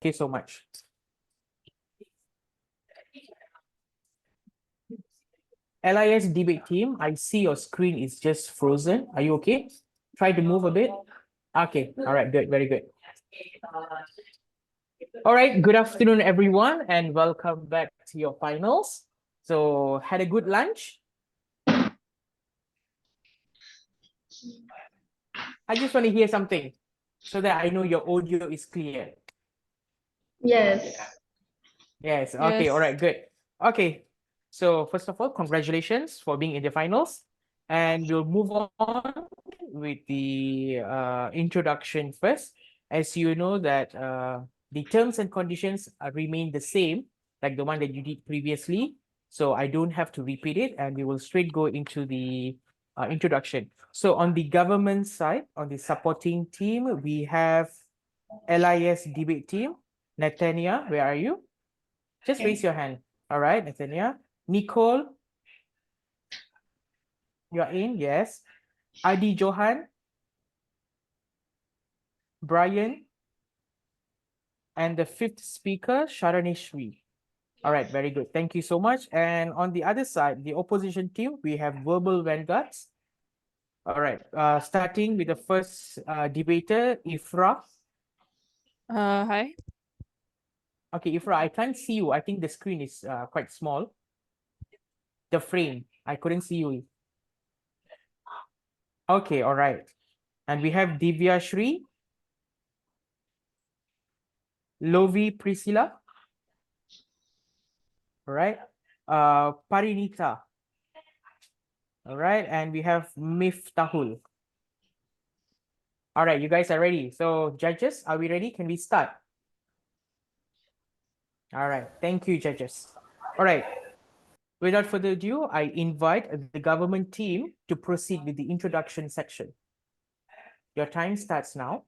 you so much. LIS debate team, I see your screen is just frozen. Are you okay? Try to move a bit. Okay, all right, good, very good. All right, good afternoon, everyone, and welcome back to your finals. So, had a good lunch? I just want to hear something so that I know your audio is clear. Yes. Yes, okay, all right, good. Okay, so first of all, congratulations for being in the finals. And we'll move on with the introduction first. As you know that the terms and conditions remain the same, like the one that you did previously. So I don't have to repeat it, and we will straight go into the introduction. So on the government side, on the supporting team, we have LIS debate team. Nathania, where are you? Just raise your hand. All right, Nathania. Nicole, you're in, yes. Adi Johan, Brian, and the fifth speaker, Sharaneshri. All right, very good. Thank you so much. And on the other side, the opposition team, we have Verbal Vanguards. All right, starting with the first debater, Ifra. Hi. Okay, Ifra, I can't see you. I think the screen is quite small. The frame, I couldn't see you. Okay, all right. And we have Divya Shri, Lovi Priscilla. All right. Parinita. All right. And we have Miftahul. All right, you guys are ready. So judges, are we ready? Can we start? All right. Thank you, judges. All right. Without further ado, I invite the government team to proceed with the introduction section. Your time starts now.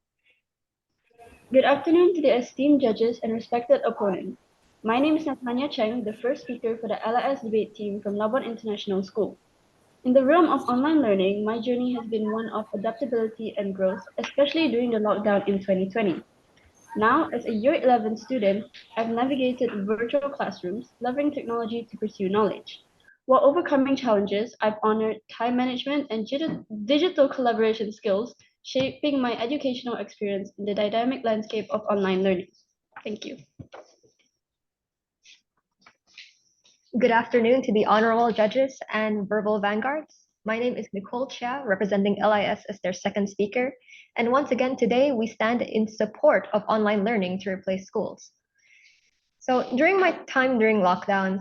Good afternoon to the esteemed judges and respected opponent. My name is Nathania Cheng, the first speaker for the LIS debate team from Labuan International School. In the realm of online learning, my journey has been one of adaptability and growth, especially during the lockdown in 2020. Now, as a year 11 student, I've navigated virtual classrooms, leveraging technology to pursue knowledge. While overcoming challenges, I've honored time management and digital collaboration skills, shaping my educational experience in the dynamic landscape of online learning. Thank you. Good afternoon to the honorable judges and verbal vanguards. My name is Nicole Chia, representing LIS as their second speaker. And once again, today we stand in support of online learning to replace schools. So during my time during lockdown,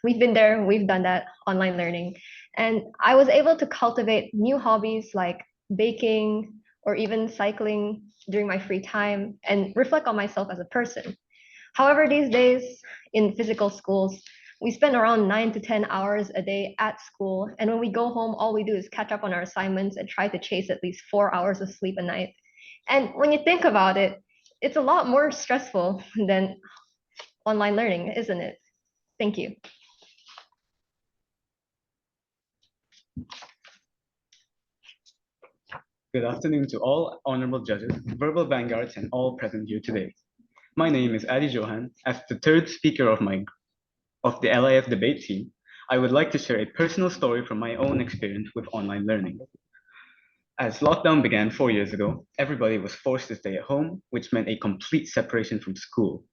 we've been there, we've done that, online learning. And I was able to cultivate new hobbies like baking or even cycling during my free time and reflect on myself as a person. However, these days in physical schools, we spend around 9 to 10 hours a day at school. And when we go home, all we do is catch up on our assignments and try to chase at least 4 hours of sleep a night. And when you think about it, it's a lot more stressful than online learning, isn't it? Thank you. Good afternoon to all honorable judges, verbal vanguards, and all present here today. My name is Adi Johan. As the third speaker of the LIS debate team, I would like to share a personal story from my own experience with online learning. As lockdown began 4 years ago, everybody was forced to stay at home, which meant a complete separation from school.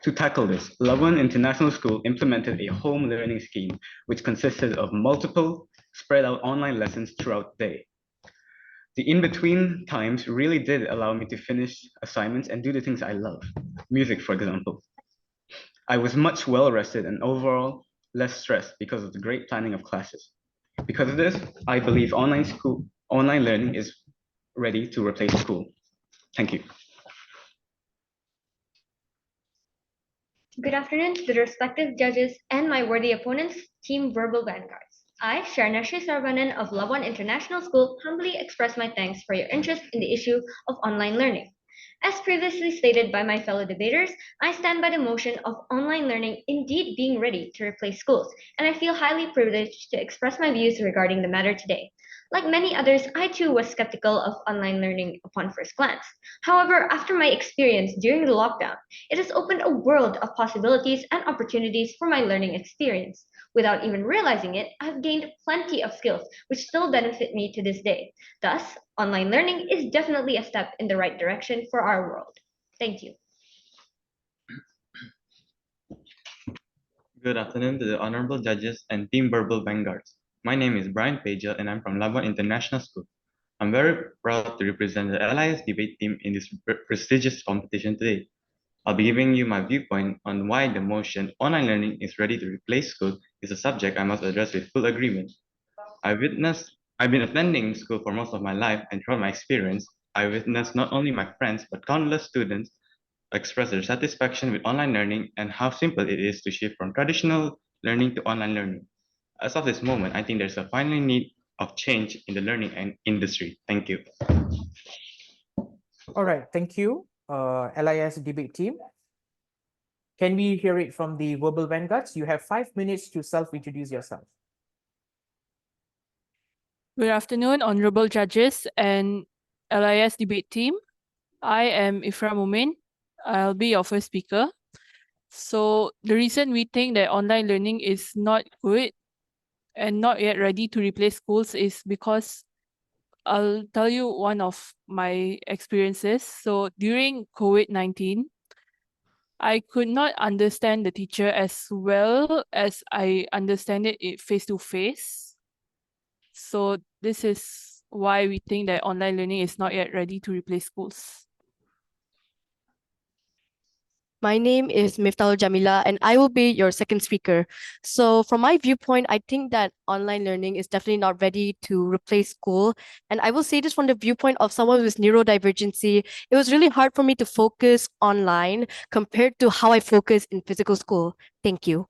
To tackle this, Labuan International School implemented a home learning scheme, which consisted of multiple, spread out online lessons throughout the day. The in-between times really did allow me to finish assignments and do the things I love, music, for example. I was much well rested and overall less stressed because of the great planning of classes. Because of this, I believe online learning is ready to replace school. Thank you. Good afternoon to the respective judges and my worthy opponents, Team Verbal Vanguards. I, Sharaneshri Saravanan of Labuan International School, humbly express my thanks for your interest in the issue of online learning. As previously stated by my fellow debaters, I stand by the motion of online learning indeed being ready to replace schools, and I feel highly privileged to express my views regarding the matter today. Like many others, I too was skeptical of online learning upon first glance. However, after my experience during the lockdown, it has opened a world of possibilities and opportunities for my learning experience. Without even realizing it, I've gained plenty of skills which still benefit me to this day. Thus, online learning is definitely a step in the right direction for our world. Thank you. Good afternoon to the honorable judges and Team Verbal Vanguards. My name is Brian Pagel and I'm from Labuan International School. I'm very proud to represent the LIS debate team in this prestigious competition today. I'll be giving you my viewpoint on why the motion online learning is ready to replace school is a subject I must address with full agreement. I've been attending school for most of my life, and throughout my experience, I witnessed not only my friends but countless students express their satisfaction with online learning and how simple it is to shift from traditional learning to online learning. As of this moment, I think there's a final need of change in the learning industry. Thank you. All right, thank you, LIS debate team. Can we hear it from the Verbal Vanguards? You have 5 minutes to self-introduce yourself. Good afternoon, honorable judges and LIS debate team. I am Ifra Mumin. I'll be your first speaker. So the reason we think that online learning is not good and not yet ready to replace schools is because I'll tell you one of my experiences. So during COVID-19, I could not understand the teacher as well as I understand it face to face. So this is why we think that online learning is not yet ready to replace schools. My name is Miftal Jamila, and I will be your second speaker. So from my viewpoint, I think that online learning is definitely not ready to replace school. And I will say this from the viewpoint of someone with neurodivergency. It was really hard for me to focus online compared to how I focus in physical school. Thank you.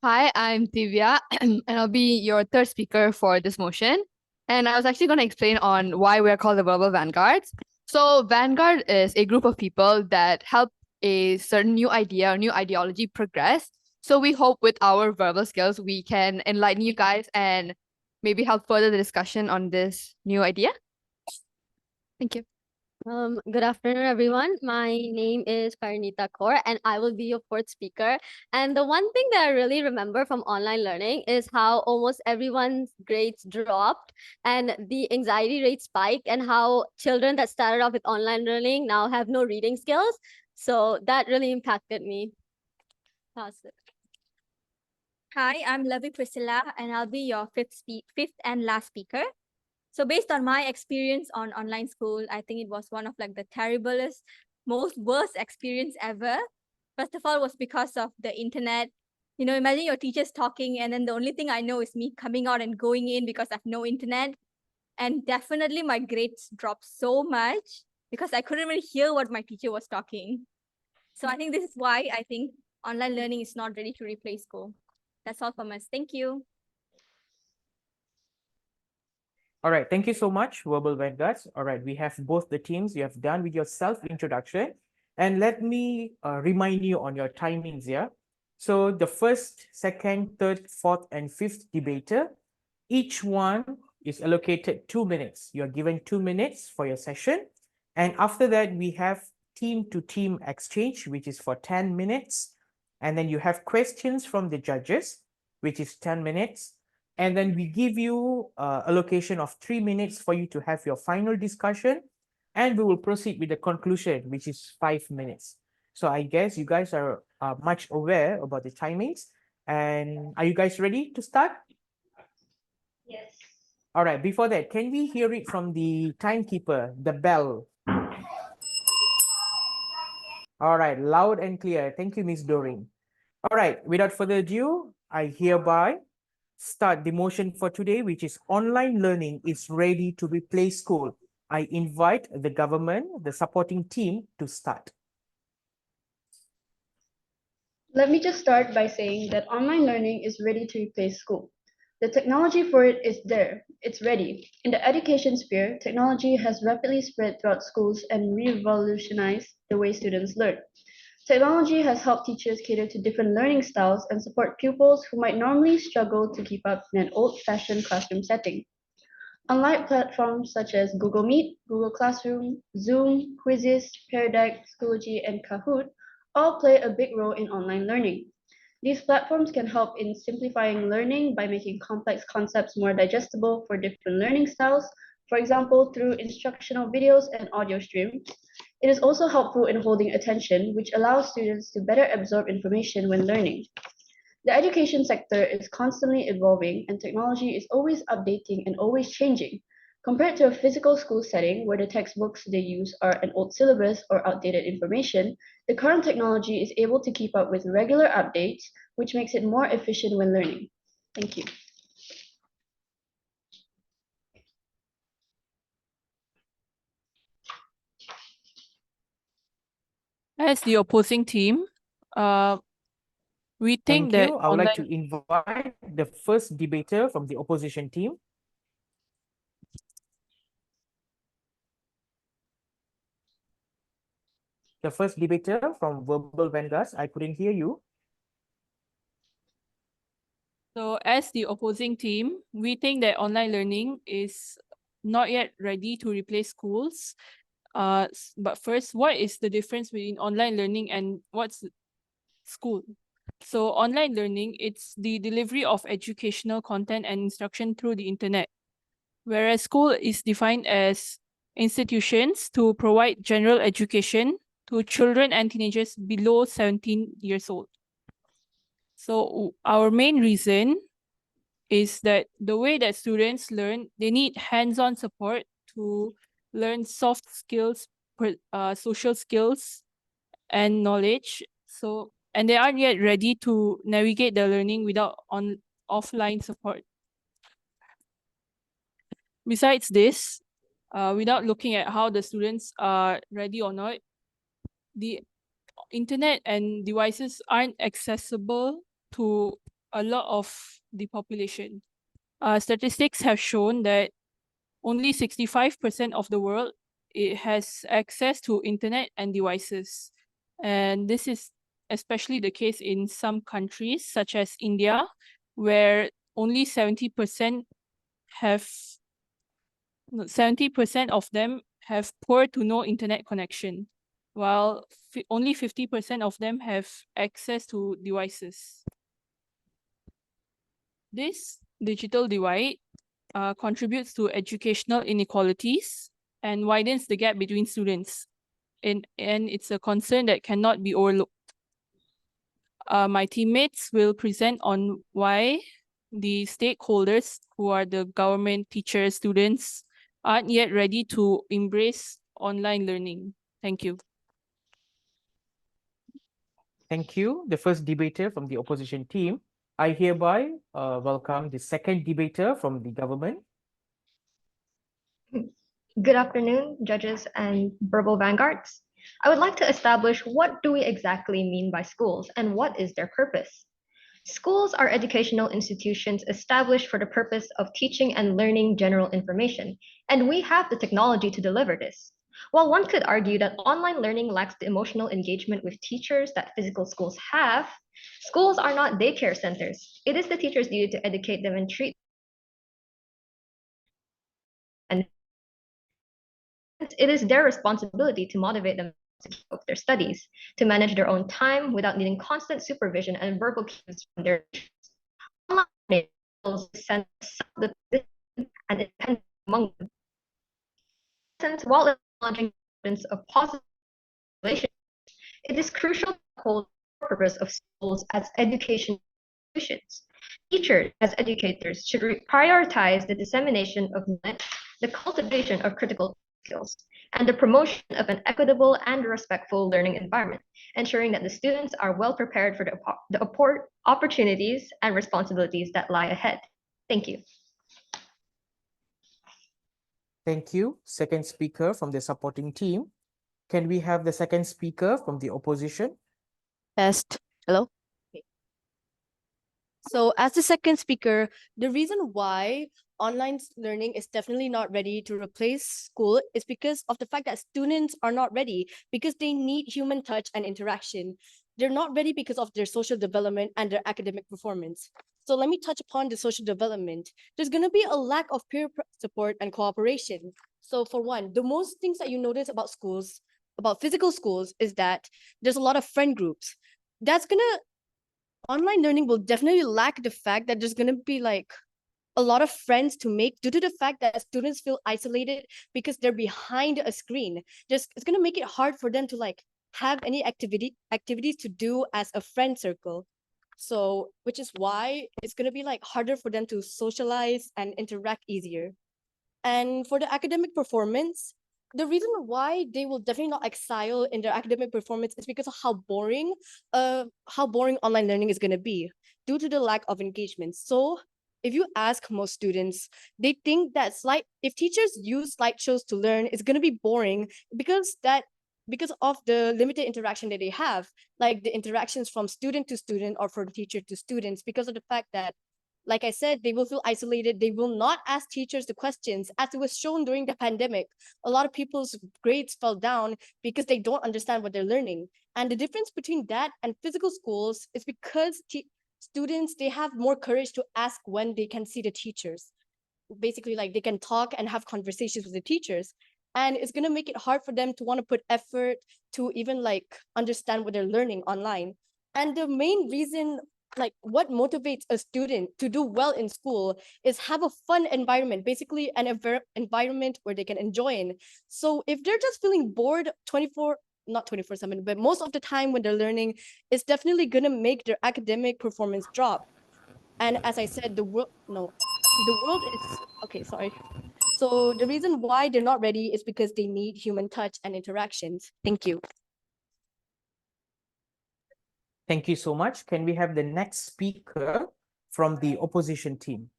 Hi, I'm Divya, and I'll be your third speaker for this motion. And I was actually going to explain on why we're called the Verbal Vanguards. So, Vanguard is a group of people that help a certain new idea or new ideology progress. So, we hope with our verbal skills, we can enlighten you guys and maybe help further the discussion on this new idea. Thank you. Good afternoon, everyone. My name is Karinita Kaur, and I will be your fourth speaker. And the one thing that I really remember from online learning is how almost everyone's grades dropped and the anxiety rate spiked, and how children that started off with online learning now have no reading skills. So that really impacted me. That's it. Hi, I'm Levi Priscilla, and I'll be your fifth and last speaker. So based on my experience on online school, I think it was one of like the terriblest, most worst experience ever. First of all, was because of the internet. You know, imagine your teachers talking, and then the only thing I know is me coming out and going in because I have no internet. And definitely my grades dropped so much because I couldn't really hear what my teacher was talking. So I think this is why I think online learning is not ready to replace school. That's all from us. Thank you. All right, thank you so much, Verbal Vanguards. All right, we have both the teams. You have done with your self-introduction. And let me remind you on your timings here. So the first, second, third, fourth, and fifth debater, each one is allocated 2 minutes. You're given 2 minutes for your session. And after that, we have team-to-team exchange, which is for 10 minutes. And then you have questions from the judges, which is 10 minutes. And then we give you allocation of 3 minutes for you to have your final discussion. And we will proceed with the conclusion, which is 5 minutes. So I guess you guys are much aware about the timings. And are you guys ready to start? Yes. All right, before that, can we hear it from the timekeeper, the bell? All right, loud and clear. Thank you, Miss Doreen. All right, without further ado, I hereby start the motion for today, which is online learning is ready to replace school. I invite the government, the supporting team to start. Let me just start by saying that online learning is ready to replace school. The technology for it is there, it's ready. In the education sphere, technology has rapidly spread throughout schools and revolutionized the way students learn. Technology has helped teachers cater to different learning styles and support pupils who might normally struggle to keep up in an old-fashioned classroom setting. Online platforms such as Google Meet, Google Classroom, Zoom, Quizzes, Pear Deck, Schoology, and Kahoot all play a big role in online learning. These platforms can help in simplifying learning by making complex concepts more digestible for different learning styles, for example, through instructional videos and audio streams. It is also helpful in holding attention, which allows students to better absorb information when learning. The education sector is constantly evolving and technology is always updating and always changing. Compared to a physical school setting where the textbooks they use are an old syllabus or outdated information, the current technology is able to keep up with regular updates, which makes it more efficient when learning. Thank you. As the opposing team, we think Thank that you. I would like to online invite the first debater from the opposition team. The first debater from Verbal Vanguards, I couldn't hear you. So as the opposing team, we think that online learning is not yet ready to replace schools. But first, what is the difference between online learning and what's school? So online learning, it's the delivery of educational content and instruction through the internet, whereas school is defined as institutions to provide general education to children and teenagers below 17 years old. So our main reason is that the way that students learn, they need hands-on support to learn soft skills, social skills, and knowledge. So, and they aren't yet ready to navigate the learning without offline support. Besides this, without looking at how the students are ready or not, the internet and devices aren't accessible to a lot of the population. Statistics have shown that only 65% of the world has access to internet and devices. And this is especially the case in some countries such as India, where only 70% of them have poor to no internet connection, while only 50% of them have access to devices. This digital divide contributes to educational inequalities and widens the gap between students. And it's a concern that cannot be overlooked. My teammates will present on why the stakeholders, who are the government, teachers, students, aren't yet ready to embrace online learning. Thank you. Thank you, the first debater from the opposition team. I hereby welcome the second debater from the government. Good afternoon, judges and verbal vanguards. I would like to establish what do we exactly mean by schools and what is their purpose. Schools are educational institutions established for the purpose of teaching and learning general information, and we have the technology to deliver this. While one could argue that online learning lacks the emotional engagement with teachers that physical schools have, schools are not daycare centers. It is the teacher's duty to educate them and treat and it is their responsibility to motivate them to keep up their studies, to manage their own time without needing constant supervision and verbal cues from their teachers. Online sense the and independence among them. Since while acknowledging the importance of positive relationships, it is crucial to hold the purpose of schools as education institutions. Teachers, as educators, should prioritize the dissemination of knowledge, the cultivation of critical skills, and the promotion of an equitable and respectful learning environment, ensuring that the students are well prepared for the opportunities and responsibilities that lie ahead. Thank you. Thank you. Second speaker from the supporting team. Can we have the second speaker from the opposition? Test. Hello? Okay. So as the second speaker, the reason why online learning is definitely not ready to replace school is because of the fact that students are not ready because they need human touch and interaction. They're not ready because of their social development and their academic performance. So let me touch upon the social development. There's going to be a lack of peer support and cooperation. So for one, the most things that you notice about schools, about physical schools, is that there's a lot of friend groups. Online learning will definitely lack the fact that there's going to be like a lot of friends to make due to the fact that students feel isolated because they're behind a screen. Just it's going to make it hard for them to like have any activities to do as a friend circle. So which is why it's going to be like harder for them to socialize and interact easier. And for the academic performance, the reason why they will definitely not excel in their academic performance is because of how boring online learning is going to be due to the lack of engagement. So if you ask most students, they think that if teachers use slideshows to learn, it's going to be boring because of the limited interaction that they have, like the interactions from student to student or from teacher to students, because of the fact that, like I said, they will feel isolated. They will not ask teachers the questions. As it was shown during the pandemic, a lot of people's grades fell down because they don't understand what they're learning. And the difference between that and physical schools is because students, they have more courage to ask when they can see the teachers. Basically, like they can talk and have conversations with the teachers. And it's going to make it hard for them to want to put effort to even like understand what they're learning online. And the main reason, like what motivates a student to do well in school, is have a fun environment, basically an environment where they can enjoy in. So if they're just feeling bored 24/7, but most of the time when they're learning, it's definitely going to make their academic performance drop. And as I said, the world is okay, sorry. So the reason why they're not ready is because they need human touch and interactions. Thank you. Thank you so much. Can we have the next speaker from the opposition team?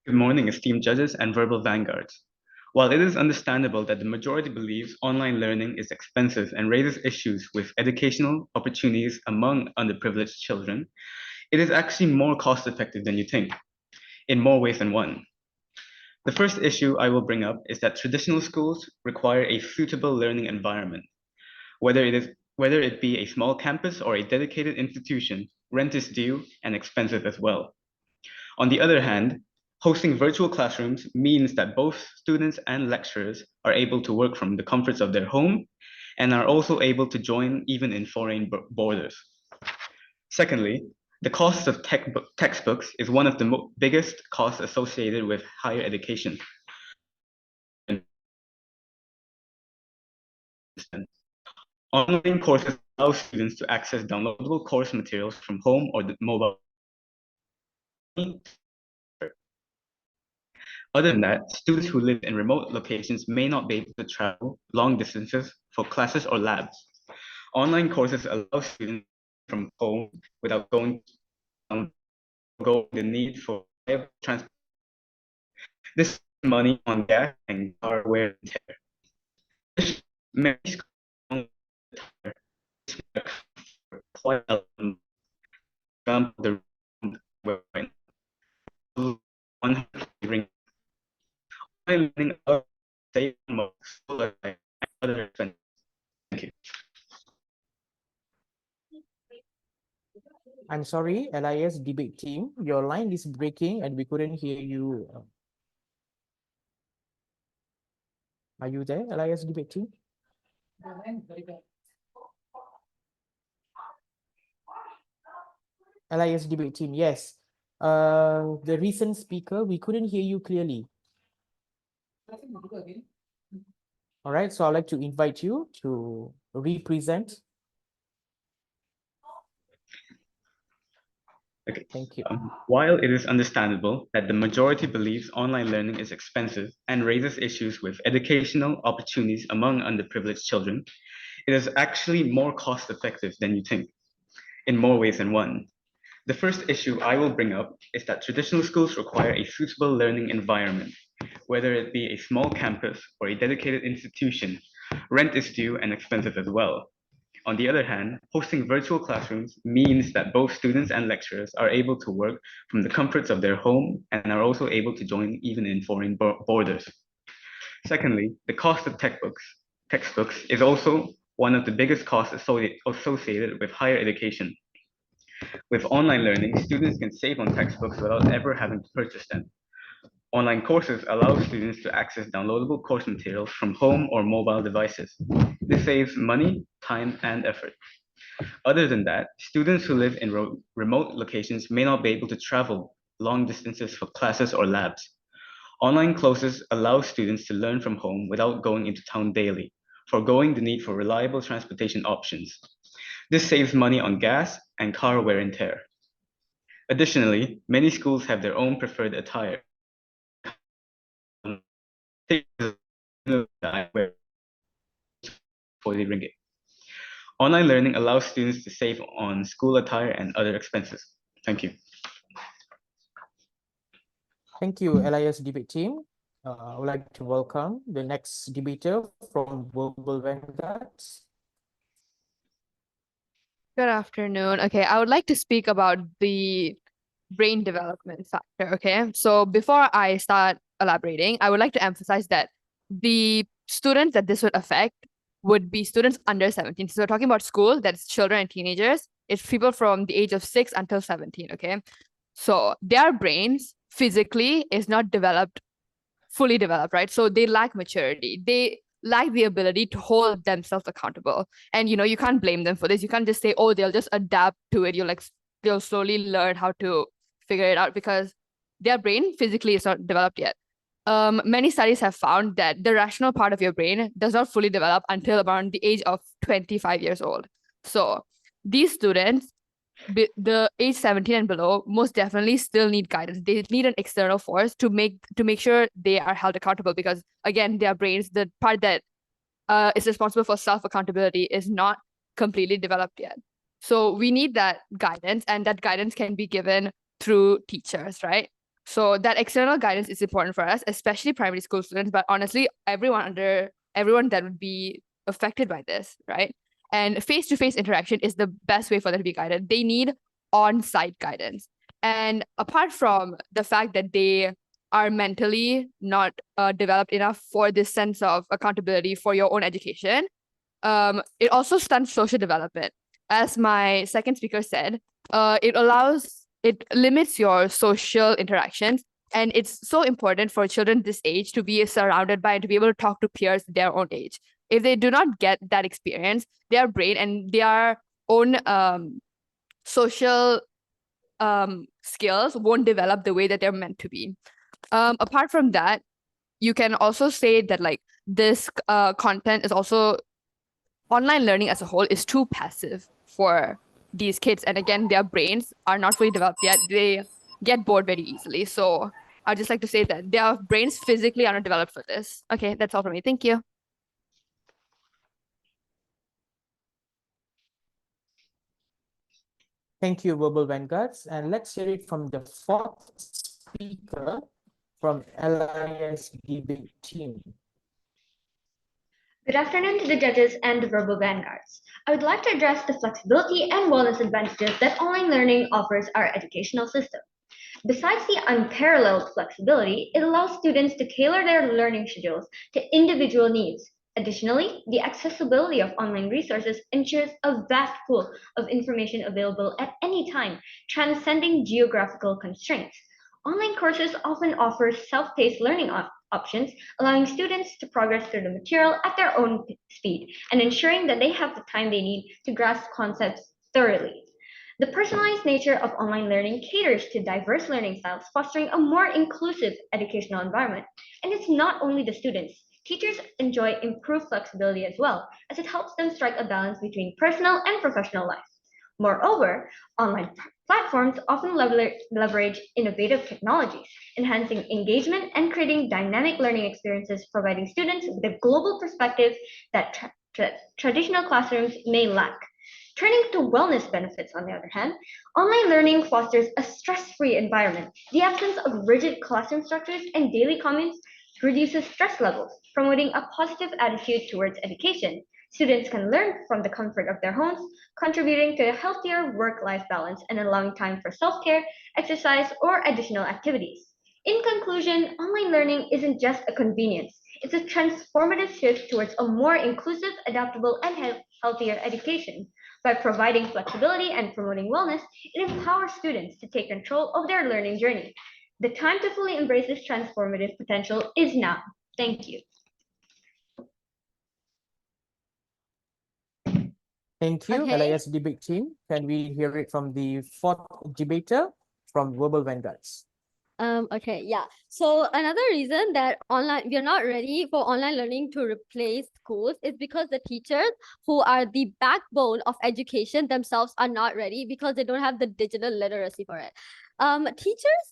Good morning, esteemed judges and verbal vanguards. While it is understandable that the majority believes online learning is expensive and raises issues with educational opportunities among underprivileged children, it is actually more cost-effective than you think, in more ways than one. The first issue I will bring up is that traditional schools require a suitable learning environment. Whether it be a small campus or a dedicated institution, rent is due and expensive as well. On the other hand, hosting virtual classrooms means that both students and lecturers are able to work from the comforts of their home and are also able to join even in foreign borders. Secondly, the cost of textbooks is one of the biggest costs associated with higher education. Online courses allow students to access downloadable course materials from home or the mobile. Other than that, students who live in remote locations may not be able to travel long distances for classes or labs. Online courses allow students from home without going the need for transport. This is money on gas and car wear and tear. Many schools quite a the learning other expenses. Thank you. I'm sorry, LIS debate team, your line is breaking and we couldn't hear you. Are you there, LIS debate team? LIS debate team, yes. The recent speaker, we couldn't hear you clearly. All right, so I'd like to invite you to represent. Okay. Thank you. While it is understandable that the majority believes online learning is expensive and raises issues with educational opportunities among underprivileged children, it is actually more cost-effective than you think, in more ways than one. The first issue I will bring up is that traditional schools require a suitable learning environment. Whether it be a small campus or a dedicated institution, rent is due and expensive as well. On the other hand, hosting virtual classrooms means that both students and lecturers are able to work from the comforts of their home and are also able to join even in foreign borders. Secondly, the cost of textbooks is also one of the biggest costs associated with higher education. With online learning, students can save on textbooks without ever having to purchase them. Online courses allow students to access downloadable course materials from home or mobile devices. This saves money, time, and effort. Other than that, students who live in remote locations may not be able to travel long distances for classes or labs. Online courses allow students to learn from home without going into town daily, foregoing the need for reliable transportation options. This saves money on gas and car wear and tear. Additionally, many schools have their own preferred attire. ringgit. Online learning allows students to save on school attire and other expenses. Thank you. Thank you, LIS debate team. I would like to welcome the next debater from Global Vanguards. Good afternoon. Okay, I would like to speak about the brain development factor. Okay, so before I start elaborating, I would like to emphasize that the students that this would affect would be students under 17. So we're talking about school, that's children and teenagers. It's people from the age of 6 until 17. Okay, so their brains physically is not fully developed, right? So they lack maturity. They lack the ability to hold themselves accountable. And you can't blame them for this. You can't just say, oh, they'll just adapt to it. They'll slowly learn how to figure it out because their brain physically is not developed yet. Many studies have found that the rational part of your brain does not fully develop until around the age of 25 years old. So these students, the age 17 and below, most definitely still need guidance. They need an external force to make sure they are held accountable because again, their brains, the part that is responsible for self-accountability, is not completely developed yet. So we need that guidance, and that guidance can be given through teachers, right? So that external guidance is important for us, especially primary school students, but honestly, everyone that would be affected by this, right? And face-to-face interaction is the best way for them to be guided. They need on-site guidance. And apart from the fact that they are mentally not developed enough for this sense of accountability for your own education, it also stunts social development. As my second speaker said, it limits your social interactions. And it's so important for children this age to be surrounded by and to be able to talk to peers their own age. If they do not get that experience, their brain and their own social skills won't develop the way that they're meant to be. Apart from that, you can also say that this content is also, online learning as a whole is too passive for these kids. And again, their brains are not fully developed yet. They get bored very easily. So I'd just like to say that their brains physically are not developed for this. Okay, that's all from me. Thank you. Thank you, Global Vanguards. And let's hear it from the fourth speaker from LIS debate team. Good afternoon to the judges and the verbal vanguards. I would like to address the flexibility and wellness advantages that online learning offers our educational system. Besides the unparalleled flexibility, it allows students to tailor their learning schedules to individual needs. Additionally, the accessibility of online resources ensures a vast pool of information available at any time, transcending geographical constraints. Online courses often offer self-paced learning options, allowing students to progress through the material at their own speed and ensuring that they have the time they need to grasp concepts thoroughly. The personalized nature of online learning caters to diverse learning styles, fostering a more inclusive educational environment. And it's not only the students. Teachers enjoy improved flexibility as well, as it helps them strike a balance between personal and professional life. Moreover, online platforms often leverage innovative technologies, enhancing engagement and creating dynamic learning experiences, providing students with a global perspective that traditional classrooms may lack. Turning to wellness benefits, on the other hand, online learning fosters a stress-free environment. The absence of rigid classroom structures and daily commutes reduces stress levels, promoting a positive attitude towards education. Students can learn from the comfort of their homes, contributing to a healthier work-life balance and allowing time for self-care, exercise, or additional activities. In conclusion, online learning isn't just a convenience. It's a transformative shift towards a more inclusive, adaptable, and healthier education. By providing flexibility and promoting wellness, it empowers students to take control of their learning journey. The time to fully embrace this transformative potential is now. Thank you. Thank you, Okay. LIS debate team. Can we hear it from the fourth debater from Verbal Vanguards? Okay, yeah. So another reason that we are not ready for online learning to replace schools is because the teachers who are the backbone of education themselves are not ready because they don't have the digital literacy for it. Teachers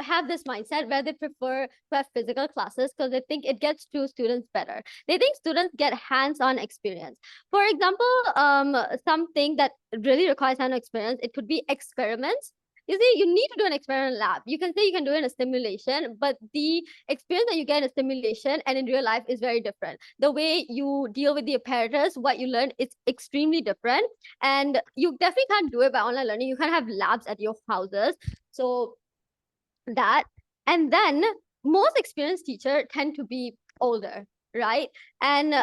have this mindset where they prefer to have physical classes because they think it gets to students better. They think students get hands-on experience. For example, something that really requires hands-on experience, it could be experiments. You see, you need to do an experiment lab. You can say you can do it in a simulation, but the experience that you get in a simulation and in real life is very different. The way you deal with the apparatus, what you learn is extremely different. And you definitely can't do it by online learning. You can't have labs at your houses. So that, and then most experienced teachers tend to be older, right? And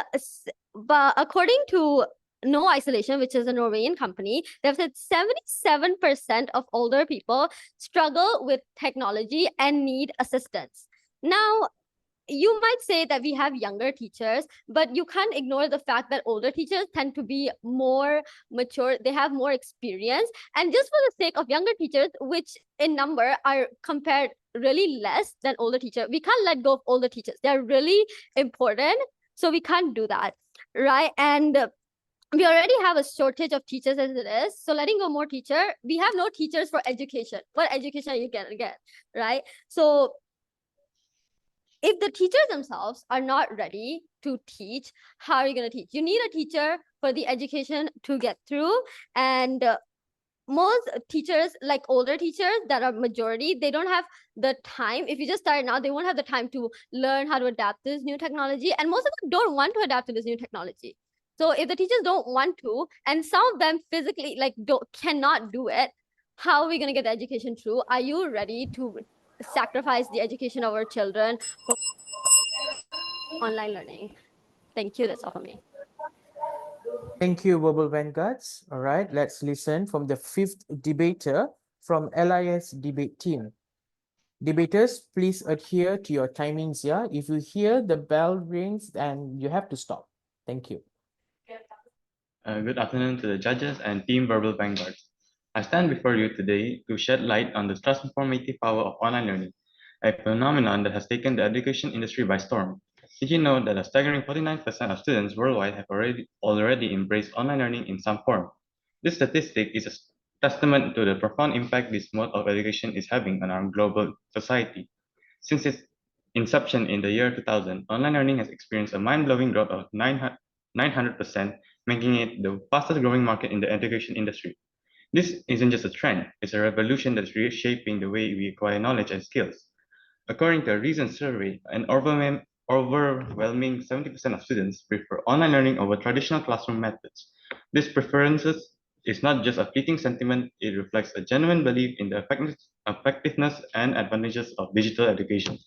but according to No Isolation, which is a Norwegian company, they've said 77% of older people struggle with technology and need assistance. Now, you might say that we have younger teachers, but you can't ignore the fact that older teachers tend to be more mature. They have more experience. And just for the sake of younger teachers, which in number are compared really less than older teachers, we can't let go of older teachers. They're really important. So we can't do that, right? And we already have a shortage of teachers as it is. So letting go more teacher, we have no teachers for education. What education are you gonna get, right? So if the teachers themselves are not ready to teach, how are you going to teach? You need a teacher for the education to get through. And most teachers, like older teachers that are majority, they don't have the time. If you just start now, they won't have the time to learn how to adapt to this new technology. And most of them don't want to adapt to this new technology. So if the teachers don't want to, and some of them physically cannot do it, how are we going to get the education through? Are you ready to sacrifice the education of our children for online learning? Thank you. That's all for me. Thank you, Verbal Vanguards. All right, let's listen from the fifth debater from LIS debate team. Debaters, please adhere to your timings here. If you hear the bell rings, then you have to stop. Thank you. Good afternoon to the judges and Team Verbal Vanguards. I stand before you today to shed light on the transformative power of online learning, a phenomenon that has taken the education industry by storm. Did you know that a staggering 49% of students worldwide have already embraced online learning in some form? This statistic is a testament to the profound impact this mode of education is having on our global society. Since its inception in the year 2000, online learning has experienced a mind-blowing growth of 900%, making it the fastest growing market in the education industry. This isn't just a trend, it's a revolution that's reshaping the way we acquire knowledge and skills. According to a recent survey, an overwhelming 70% of students prefer online learning over traditional classroom methods. This preference is not just a fleeting sentiment, it reflects a genuine belief in the effectiveness and advantages of digital education.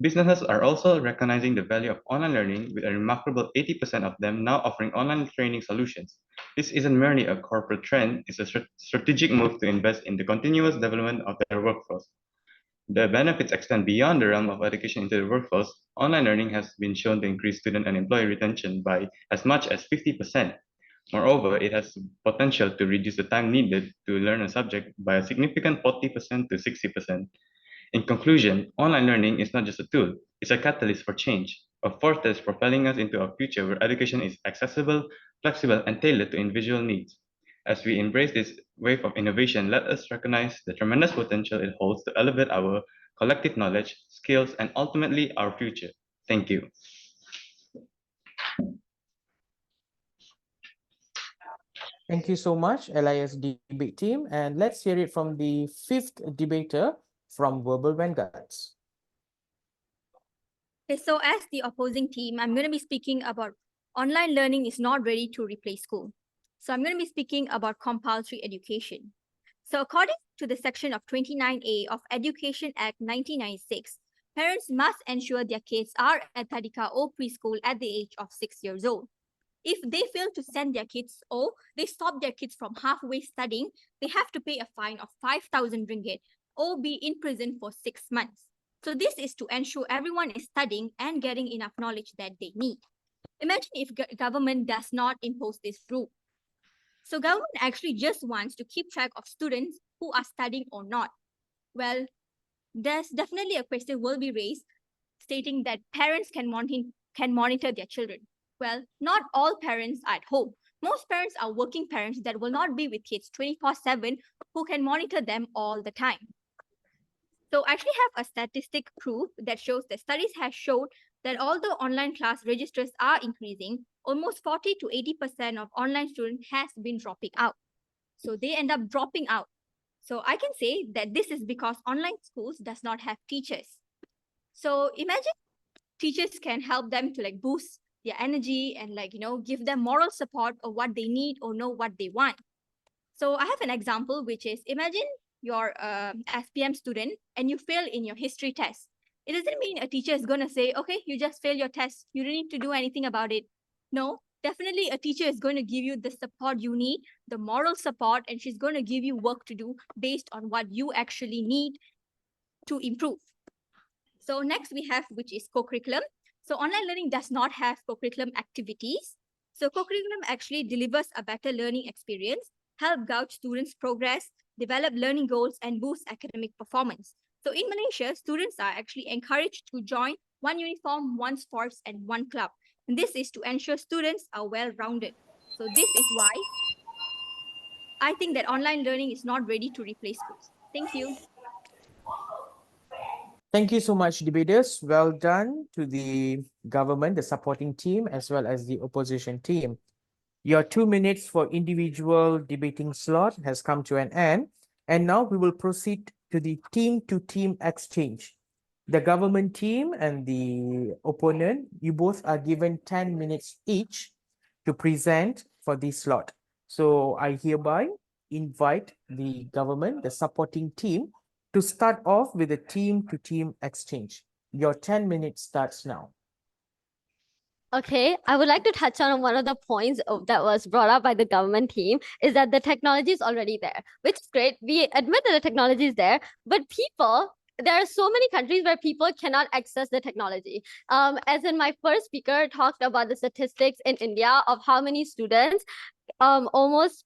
Businesses are also recognizing the value of online learning, with a remarkable 80% of them now offering online training solutions. This isn't merely a corporate trend, it's a strategic move to invest in the continuous development of their workforce. The benefits extend beyond the realm of education into the workforce. Online learning has been shown to increase student and employee retention by as much as 50%. Moreover, it has potential to reduce the time needed to learn a subject by a significant 40% to 60%. In conclusion, online learning is not just a tool, it's a catalyst for change, a force that is propelling us into a future where education is accessible, flexible, and tailored to individual needs. As we embrace this wave of innovation, let us recognize the tremendous potential it holds to elevate our collective knowledge, skills, and ultimately our future. Thank you. Thank you so much, LIS debate team. And let's hear it from the fifth debater from Verbal Vanguards. Okay, so as the opposing team, I'm going to be speaking about online learning is not ready to replace school. So I'm going to be speaking about compulsory education. So according to the section of 29A of Education Act 1996, parents must ensure their kids are at Tadika or preschool at the age of 6 years old. If they fail to send their kids or they stop their kids from halfway studying, they have to pay a fine of 5,000 ringgit or be in prison for 6 months. So this is to ensure everyone is studying and getting enough knowledge that they need. Imagine if government does not impose this rule. So government actually just wants to keep track of students who are studying or not. Well, there's definitely a question will be raised stating that parents can monitor their children. Well, not all parents are at home. Most parents are working parents that will not be with kids 24/7 who can monitor them all the time. So I actually have a statistic proof that shows that studies have showed that although online class registers are increasing, almost 40 to 80% of online students has been dropping out. So they end up dropping out. So I can say that this is because online schools does not have teachers. So imagine teachers can help them to like boost their energy and give them moral support of what they need or know what they want. So I have an example, which is imagine you're SPM student and you fail in your history test. It doesn't mean a teacher is going to say, okay, you just failed your test. You don't need to do anything about it. No, definitely a teacher is going to give you the support you need, the moral support, and she's going to give you work to do based on what you actually need to improve. So next we have, which is co-curriculum. So online learning does not have co-curriculum activities. So co-curriculum actually delivers a better learning experience, help gauge students' progress, develop learning goals, and boost academic performance. So in Malaysia, students are actually encouraged to join one uniform, one sports, and one club. And this is to ensure students are well-rounded. So this is why I think that online learning is not ready to replace schools. Thank you. Thank you so much, debaters. Well done to the government, the supporting team, as well as the opposition team. Your 2 minutes for individual debating slot has come to an end, and now we will proceed to the team-to-team exchange. The government team and the opponent, you both are given 10 minutes each to present for this slot. So I hereby invite the government, the supporting team, to start off with a team-to-team exchange. Your 10 minutes starts now. Okay, I would like to touch on one of the points that was brought up by the government team is that the technology is already there, which is great. We admit that the technology is there, but there are so many countries where people cannot access the technology. As in my first speaker talked about the statistics in India of how many students, almost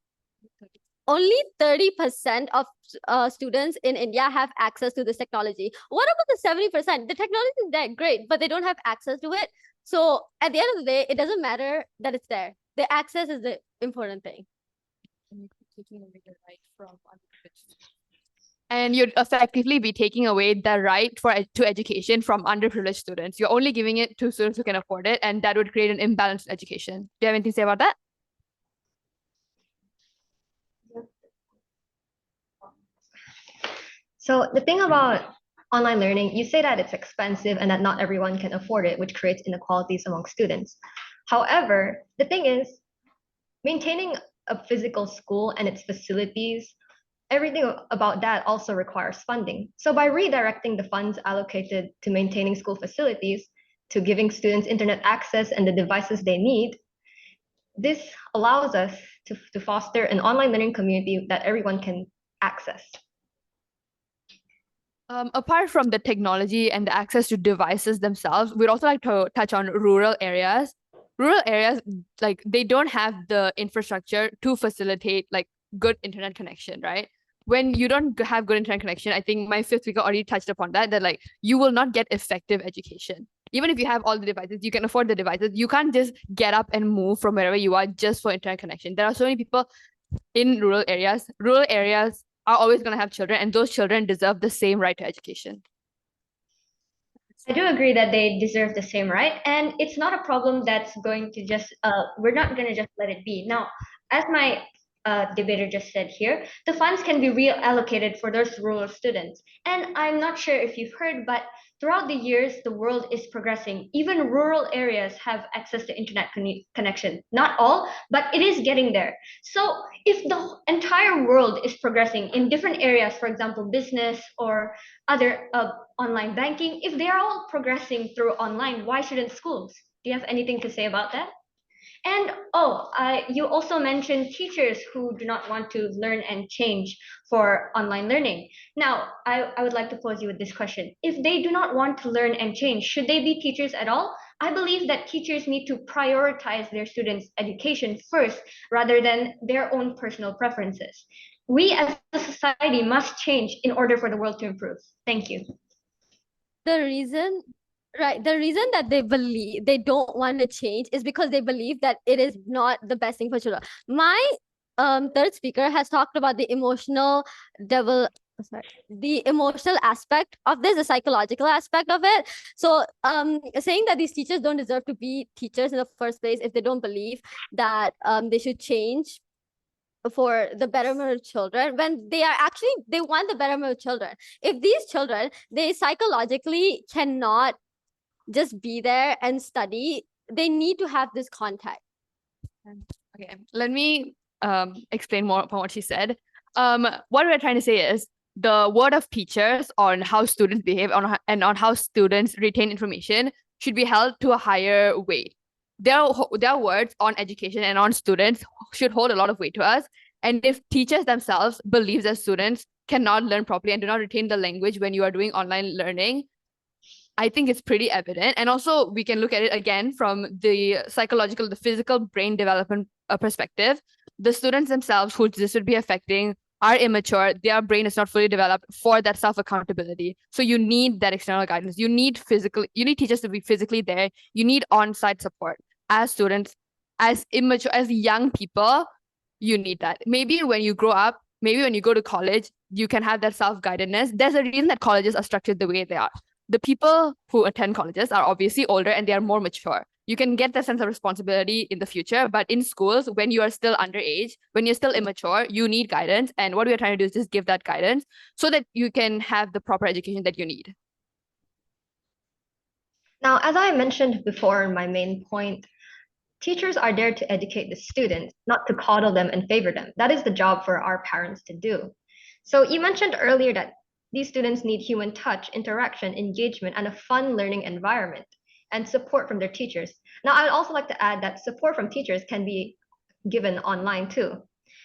only 30% of students in India have access to this technology. What about the 70%? The technology is there, great, but they don't have access to it. So at the end of the day, it doesn't matter that it's there. The access is the important thing. And you'd effectively be taking away the right to education from underprivileged students. You're only giving it to students who can afford it, and that would create an imbalanced education. Do you have anything to say about that? So the thing about online learning, you say that it's expensive and that not everyone can afford it, which creates inequalities among students. However, the thing is, maintaining a physical school and its facilities, everything about that also requires funding. So by redirecting the funds allocated to maintaining school facilities to giving students internet access and the devices they need, this allows us to foster an online learning community that everyone can access. Apart from the technology and the access to devices themselves, we'd also like to touch on rural areas. Rural areas, they don't have the infrastructure to facilitate good internet connection, right? When you don't have good internet connection, I think my fifth speaker already touched upon that you will not get effective education. Even if you have all the devices, you can afford the devices, you can't just get up and move from wherever you are just for internet connection. There are so many people in rural areas. Rural areas are always going to have children, and those children deserve the same right to education. I do agree that they deserve the same right, and it's not a problem that's going to just, we're not going to just let it be. Now, as my debater just said here, the funds can be reallocated for those rural students. And I'm not sure if you've heard, but Throughout the years, the world is progressing. Even rural areas have access to internet connection. Not all, but it is getting there. So if the entire world is progressing in different areas, for example, business or other online banking, if they are all progressing through online, why shouldn't schools? Do you have anything to say about that? And you also mentioned teachers who do not want to learn and change for online learning. Now, I would like to pose you with this question. If they do not want to learn and change, should they be teachers at all? I believe that teachers need to prioritize their students' education first rather than their own personal preferences. We as a society must change in order for the world to improve. Thank you. The reason the reason that they don't want to change is because they believe that it is not the best thing for children. My third speaker has talked about the emotional the emotional aspect of this, the psychological aspect of it. So saying that these teachers don't deserve to be teachers in the first place if they don't believe that they should change for the betterment of children, when they want the betterment of children. If these children, they psychologically cannot just be there and study, they need to have this contact. Okay, let me explain more upon what she said. What we're trying to say is the word of teachers on how students behave and on how students retain information should be held to a higher weight. Their words on education and on students should hold a lot of weight to us. And if teachers themselves believe that students cannot learn properly and do not retain the language when you are doing online learning, I think it's pretty evident. And also we can look at it again from the psychological, the physical brain development perspective. The students themselves who this would be affecting are immature. Their brain is not fully developed for that self-accountability. So you need that external guidance. You need teachers to be physically there. You need on-site support. As students, as immature, as young people, you need that. Maybe when you grow up, maybe when you go to college, you can have that self-guidedness. There's a reason that colleges are structured the way they are. The people who attend colleges are obviously older and they are more mature. You can get that sense of responsibility in the future, but in schools, when you are still underage, when you're still immature, you need guidance. And what we are trying to do is just give that guidance so that you can have the proper education that you need. Now, as I mentioned before in my main point, teachers are there to educate the students, not to coddle them and favor them. That is the job for our parents to do. So you mentioned earlier that these students need human touch, interaction, engagement, and a fun learning environment and support from their teachers. Now, I'd also like to add that support from teachers can be given online too.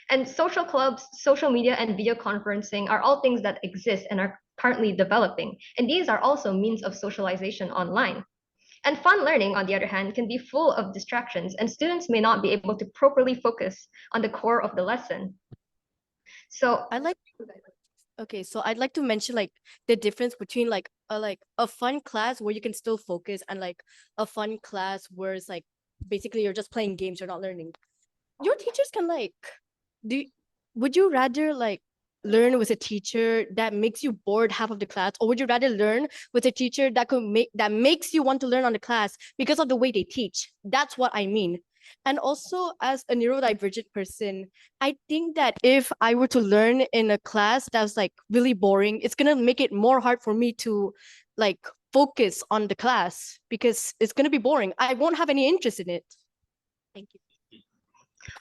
And social clubs, social media, and video conferencing are all things that exist and are currently developing. And these are also means of socialization online. And fun learning, on the other hand, can be full of distractions, and students may not be able to properly focus on the core of the lesson. So so I'd like to mention like the difference between like a fun class where you can still focus and like a fun class where it's like basically you're just playing games, you're not learning. Your teachers can would you rather like learn with a teacher that makes you bored half of the class, or would you rather learn with a teacher that makes you want to learn on the class because of the way they teach? That's what I mean. And also, as a neurodivergent person, I think that if I were to learn in a class that's like really boring, it's gonna make it more hard for me to like focus on the class because it's gonna be boring. I won't have any interest in it. Thank you.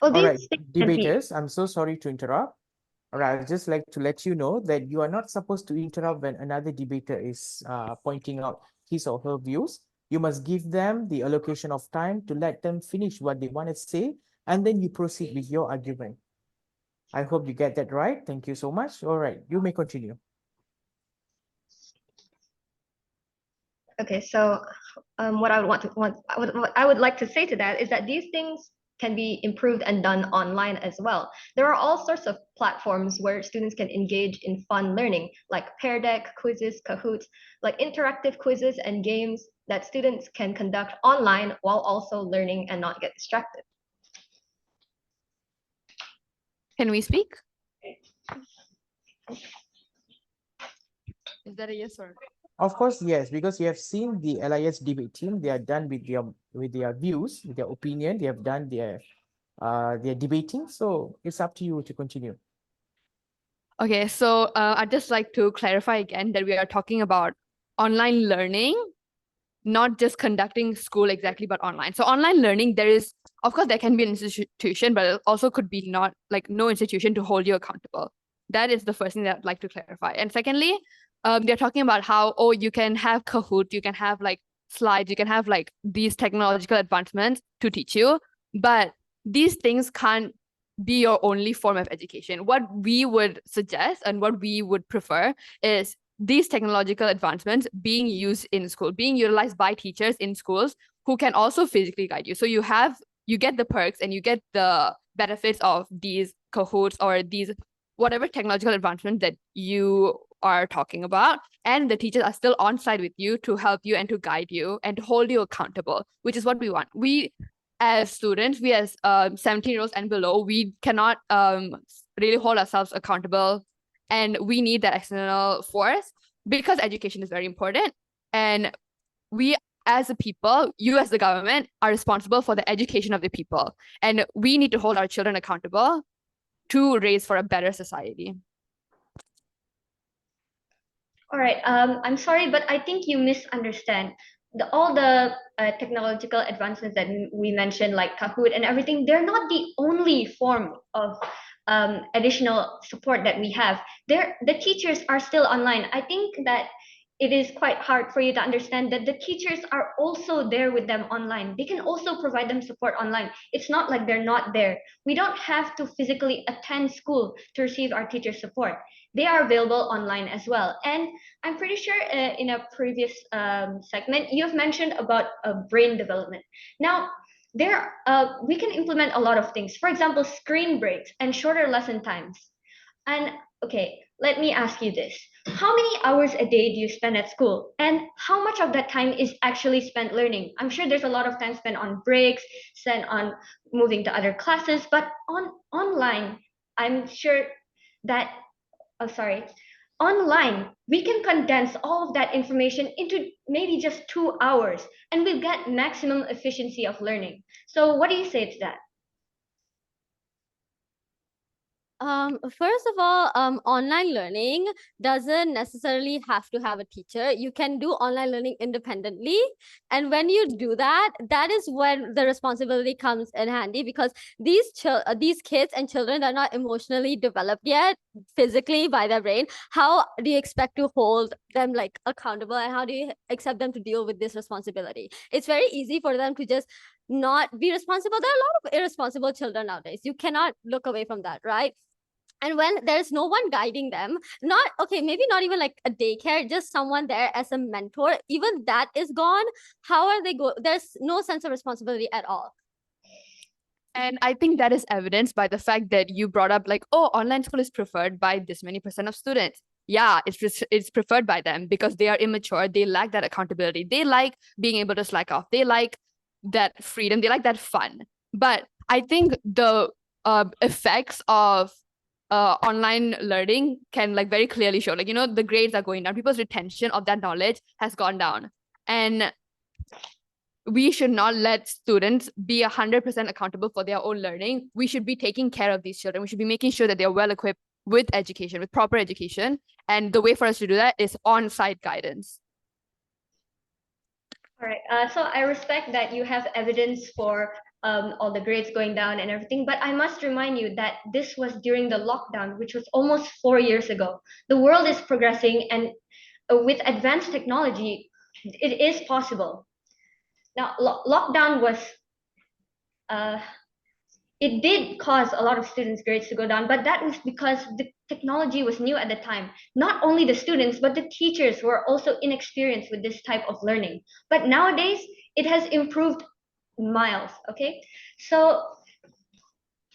Well, All right, debaters, I'm so sorry to interrupt. All right, I'd just like to let you know that you are not supposed to interrupt when another debater is pointing out his or her views. You must give them the allocation of time to let them finish what they want to say, and then you proceed with your argument. I hope you get that right. Thank you so much. All right, you may continue. Okay, so what I would like to say to that is that these things can be improved and done online as well. There are all sorts of platforms where students can engage in fun learning, like Pear Deck, quizzes, Kahoots, like interactive quizzes and games that students can conduct online while also learning and not get distracted. Can we speak? Is that a yes or no? Of course, yes, because you have seen the LIS debate team. They are done with their views, with their opinion. They have done their debating. So it's up to you to continue. Okay, so I'd just like to clarify again that we are talking about online learning, not just conducting school exactly, but online. So online learning, there is, of course, there can be an institution, but it also could be not like no institution to hold you accountable. That is the first thing that I'd like to clarify. And secondly, they're talking about how, oh, you can have Kahoot, you can have like slides, you can have like these technological advancements to teach you, but these things can't be your only form of education. What we would suggest and what we would prefer is these technological advancements being used in school, being utilized by teachers in schools who can also physically guide you. So you get the perks and you get the benefits of these Kahoots or these whatever technological advancement that you are talking about, and the teachers are still on site with you to help you and to guide you and to hold you accountable, which is what we want. We as students, we as 17-year-olds and below, we cannot really hold ourselves accountable, and we need that external force because education is very important. And we as a people, you as the government, are responsible for the education of the people, and we need to hold our children accountable to raise for a better society. All right. I'm sorry, but I think you misunderstand. All the technological advancements that we mentioned, like Kahoot and everything, they're not the only form of additional support that we have. The teachers are still online. I think that it is quite hard for you to understand that the teachers are also there with them online. They can also provide them support online. It's not like they're not there. We don't have to physically attend school to receive our teacher support. They are available online as well. And I'm pretty sure in a previous segment, you've mentioned about brain development. Now, we can implement a lot of things. For example, screen breaks and shorter lesson times. And okay, let me ask you this. How many hours a day do you spend at school? And how much of that time is actually spent learning? I'm sure there's a lot of time spent on breaks, spent on moving to other classes, but online, I'm sure that, oh, sorry, online, we can condense all of that information into maybe just 2 hours, and we'll get maximum efficiency of learning. So what do you say to that? First of all, online learning doesn't necessarily have to have a teacher. You can do online learning independently. And when you do that, that is when the responsibility comes in handy, because these kids and children are not emotionally developed yet physically by their brain. How do you expect to hold them like accountable, and how do you accept them to deal with this responsibility? It's very easy for them to just not be responsible. There are a lot of irresponsible children nowadays. You cannot look away from that, right? And when there's no one guiding them, not okay, maybe not even like a daycare, just someone there as a mentor, even that is gone. How are they there's no sense of responsibility at all. And I think that is evidenced by the fact that you brought up like, oh, online school is preferred by this many percent of students. Yeah, it's preferred by them because they are immature. They lack that accountability. They like being able to slack off. They like that freedom. They like that fun. But I think the effects of online learning can like very clearly show, like, the grades are going down. People's retention of that knowledge has gone down. And we should not let students be 100% accountable for their own learning. We should be taking care of these children. We should be making sure that they're well equipped with education, with proper education. And the way for us to do that is on-site guidance. All right. So I respect that you have evidence for all the grades going down and everything, but I must remind you that this was during the lockdown, which was almost 4 years ago. The world is progressing, and with advanced technology, it is possible. Now, lockdown was, it did cause a lot of students' grades to go down, but that was because the technology was new at the time. Not only the students, but the teachers were also inexperienced with this type of learning. But nowadays, it has improved miles, okay? So,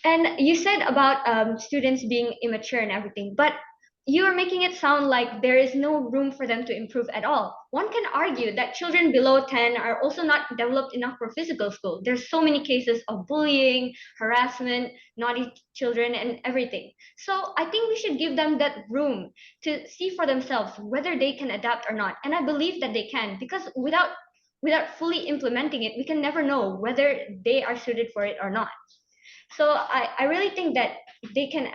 and you said about students being immature and everything, but you are making it sound like there is no room for them to improve at all. One can argue that children below 10 are also not developed enough for physical school. There's so many cases of bullying, harassment, naughty children, and everything. So I think we should give them that room to see for themselves whether they can adapt or not. And I believe that they can, because without fully implementing it, we can never know whether they are suited for it or not. So I really think that they can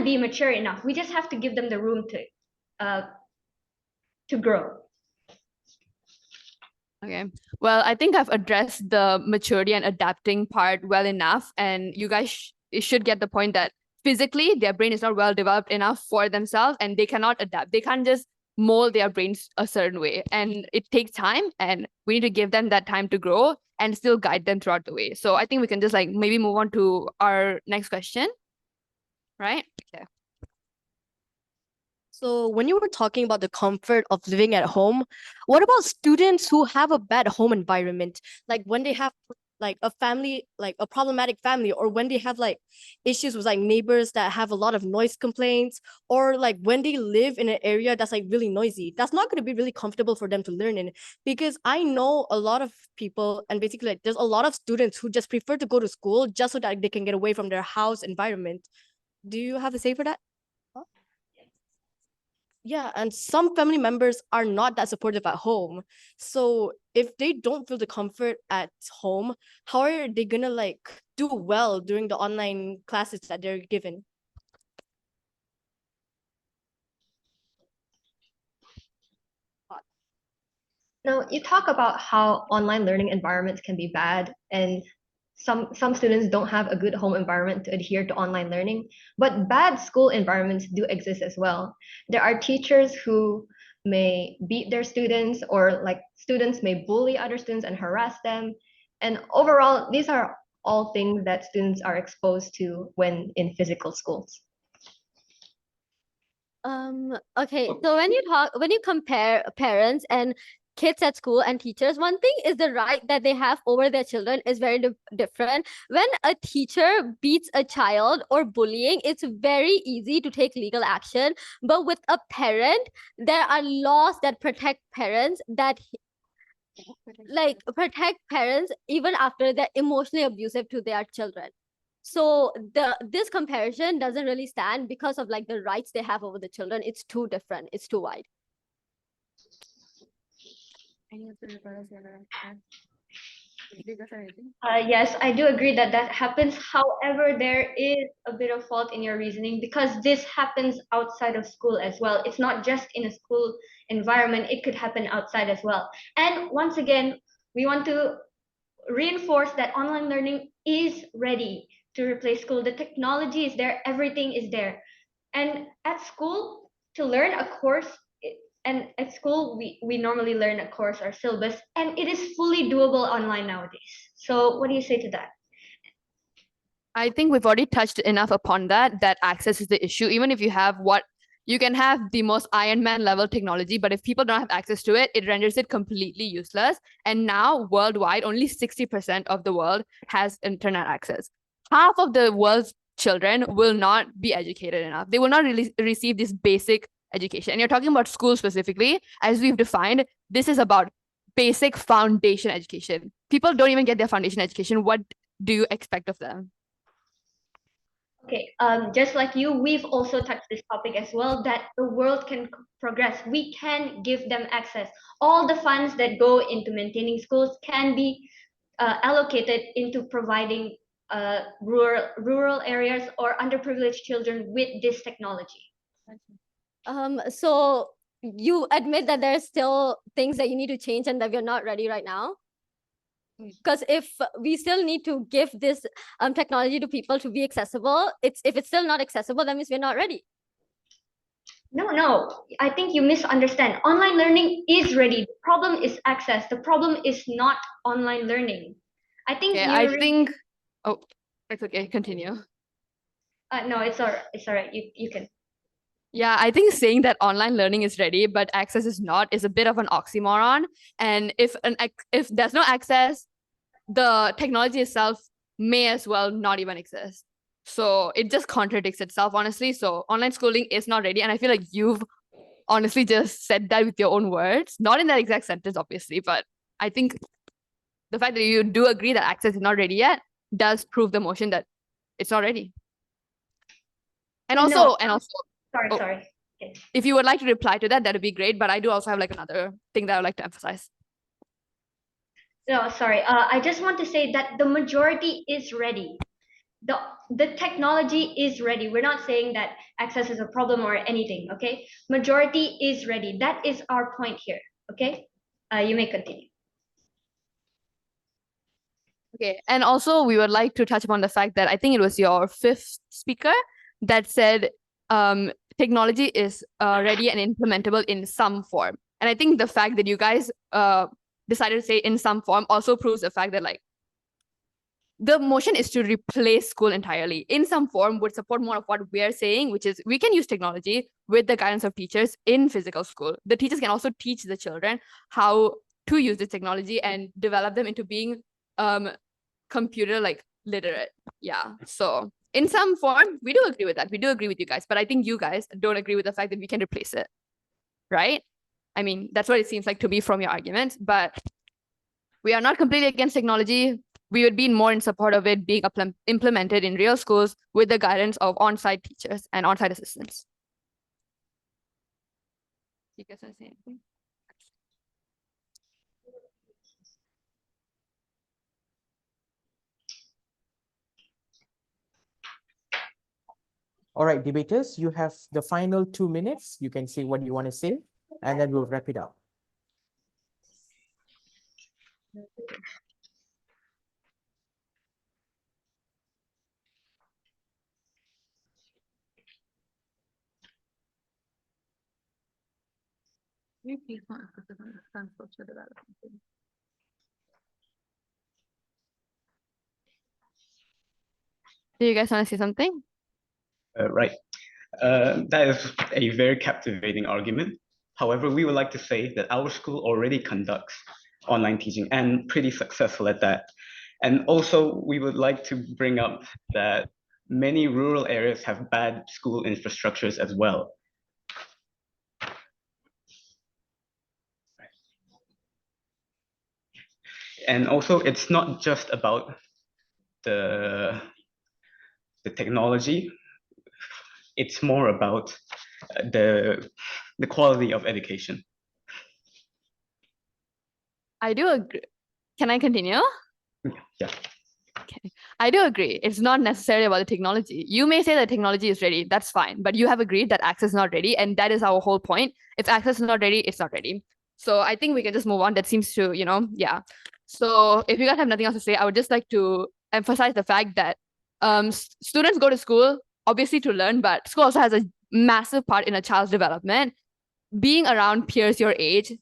be mature enough. We just have to give them the room to to grow. Okay. Well, I think I've addressed the maturity and adapting part well enough, and you guys should get the point that physically their brain is not well developed enough for themselves, and they cannot adapt. They can't just mold their brains a certain way, and it takes time, and we need to give them that time to grow and still guide them throughout the way. So I think we can just like maybe move on to our next question, right? Okay. So when you were talking about the comfort of living at home, what about students who have a bad home environment? Like when they have like a family, like a problematic family, or when they have like issues with like neighbors that have a lot of noise complaints, or like when they live in an area that's like really noisy, that's not going to be really comfortable for them to learn in. Because I know a lot of people, and basically like there's a lot of students who just prefer to go to school just so that they can get away from their house environment. Do you have to say for that? Yeah, and some family members are not that supportive at home. So if they don't feel the comfort at home, how are they gonna like do well during the online classes that they're given? Now, you talk about how online learning environments can be bad, and some students don't have a good home environment to adhere to online learning, but bad school environments do exist as well. There are teachers who may beat their students, or like students may bully other students and harass them. And overall, these are all things that students are exposed to when in physical schools. Okay, so when you compare parents and kids at school and teachers, one thing is the right that they have over their children is very different. When a teacher beats a child or bullying, it's very easy to take legal action. But with a parent, there are laws that protect parents protect parents even after they're emotionally abusive to their children. So this comparison doesn't really stand because of like the rights they have over the children. It's too different. It's too wide. Yes, I do agree that that happens. However, there is a bit of fault in your reasoning because this happens outside of school as well. It's not just in a school environment, it could happen outside as well. And once again, we want to reinforce that online learning is ready to replace school. The technology is there, everything is there. And at school, to learn a course, and at school, we normally learn a course or syllabus, and it is fully doable online nowadays. So what do you say to that? I think we've already touched enough upon that access is the issue. Even if you have you can have the most Iron Man level technology, but if people don't have access to it, it renders it completely useless. And now worldwide, only 60% of the world has internet access. Half of the world's children will not be educated enough. They will not really receive this basic education. And you're talking about school specifically, as we've defined, this is about basic foundation education. People don't even get their foundation education. What do you expect of them? Okay, just like you, we've also touched this topic as well, that the world can progress. We can give them access. All the funds that go into maintaining schools can be allocated into providing rural areas or underprivileged children with this technology. So you admit that there's still things that you need to change and that we're not ready right now? Because if we still need to give this technology to people to be accessible, if it's still not accessible, that means we're not ready. No, I think you misunderstand. Online learning is ready. The problem is access. The problem is not online learning. I think oh, it's okay, continue. No, it's all right. You can. Yeah, I think saying that online learning is ready, but access is not, is a bit of an oxymoron. And if there's no access, the technology itself may as well not even exist. So it just contradicts itself, honestly. So online schooling is not ready. And I feel like you've honestly just said that with your own words, not in that exact sentence, obviously, but I think the fact that you do agree that access is not ready yet does prove the motion that it's not ready. And also, Sorry. Okay. If you would like to reply to that, that'd be great. But I do also have like another thing that I would like to emphasize. No, sorry. I just want to say that the majority is ready. the technology is ready. We're not saying that access is a problem or anything, okay? Majority is ready. That is our point here, okay? You may continue. Okay, and also we would like to touch upon the fact that I think it was your fifth speaker that said technology is ready and implementable in some form. And I think the fact that you guys decided to say in some form also proves the fact that like the motion is to replace school entirely. In some form would support more of what we are saying, which is we can use technology with the guidance of teachers in physical school. The teachers can also teach the children how to use the technology and develop them into being computer like literate. Yeah. So in some form, we do agree with that. We do agree with you guys, but I think you guys don't agree with the fact that we can replace it. Right? I mean, that's what it seems like to me from your argument, but we are not completely against technology. We would be more in support of it being implemented in real schools with the guidance of on-site teachers and on-site assistants. You guys want to say anything? All right, debaters, you have the final 2 minutes. You can say what you want to say, and then we'll wrap it up. Do you guys want to say something? Right. That is a very captivating argument. However, we would like to say that our school already conducts online teaching and pretty successful at that. And also, we would like to bring up that many rural areas have bad school infrastructures as well. And also, it's not just about the technology. It's more about the quality of education. I do agree. Can I continue? Yeah. Okay. I do agree. It's not necessarily about the technology. You may say that technology is ready. That's fine. But you have agreed that access is not ready. And that is our whole point. If access is not ready, it's not ready. So I think we can just move on. That seems to, yeah. So if you guys have nothing else to say, I would just like to emphasize the fact that students go to school, obviously to learn, but school also has a massive part in a child's development. Being around peers your age,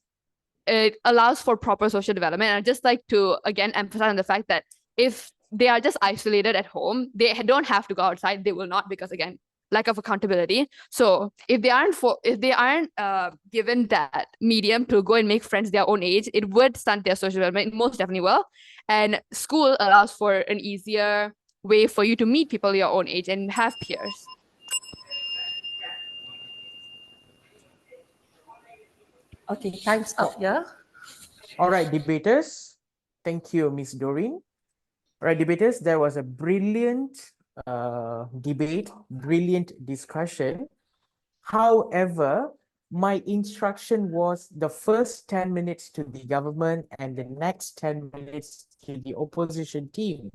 it allows for proper social development. And I'd just like to, again, emphasize on the fact that if they are just isolated at home, they don't have to go outside. They will not, because again, lack of accountability. So if they aren't given that medium to go and make friends their own age, it would stunt their social development. It most definitely will. And school allows for an easier way for you to meet people your own age and have peers. Okay, time's up here. All right, debaters. Thank you, Miss Doreen. All right, debaters, there was a brilliant debate, brilliant discussion. However, my instruction was the first 10 minutes to the government and the next 10 minutes to the opposition team.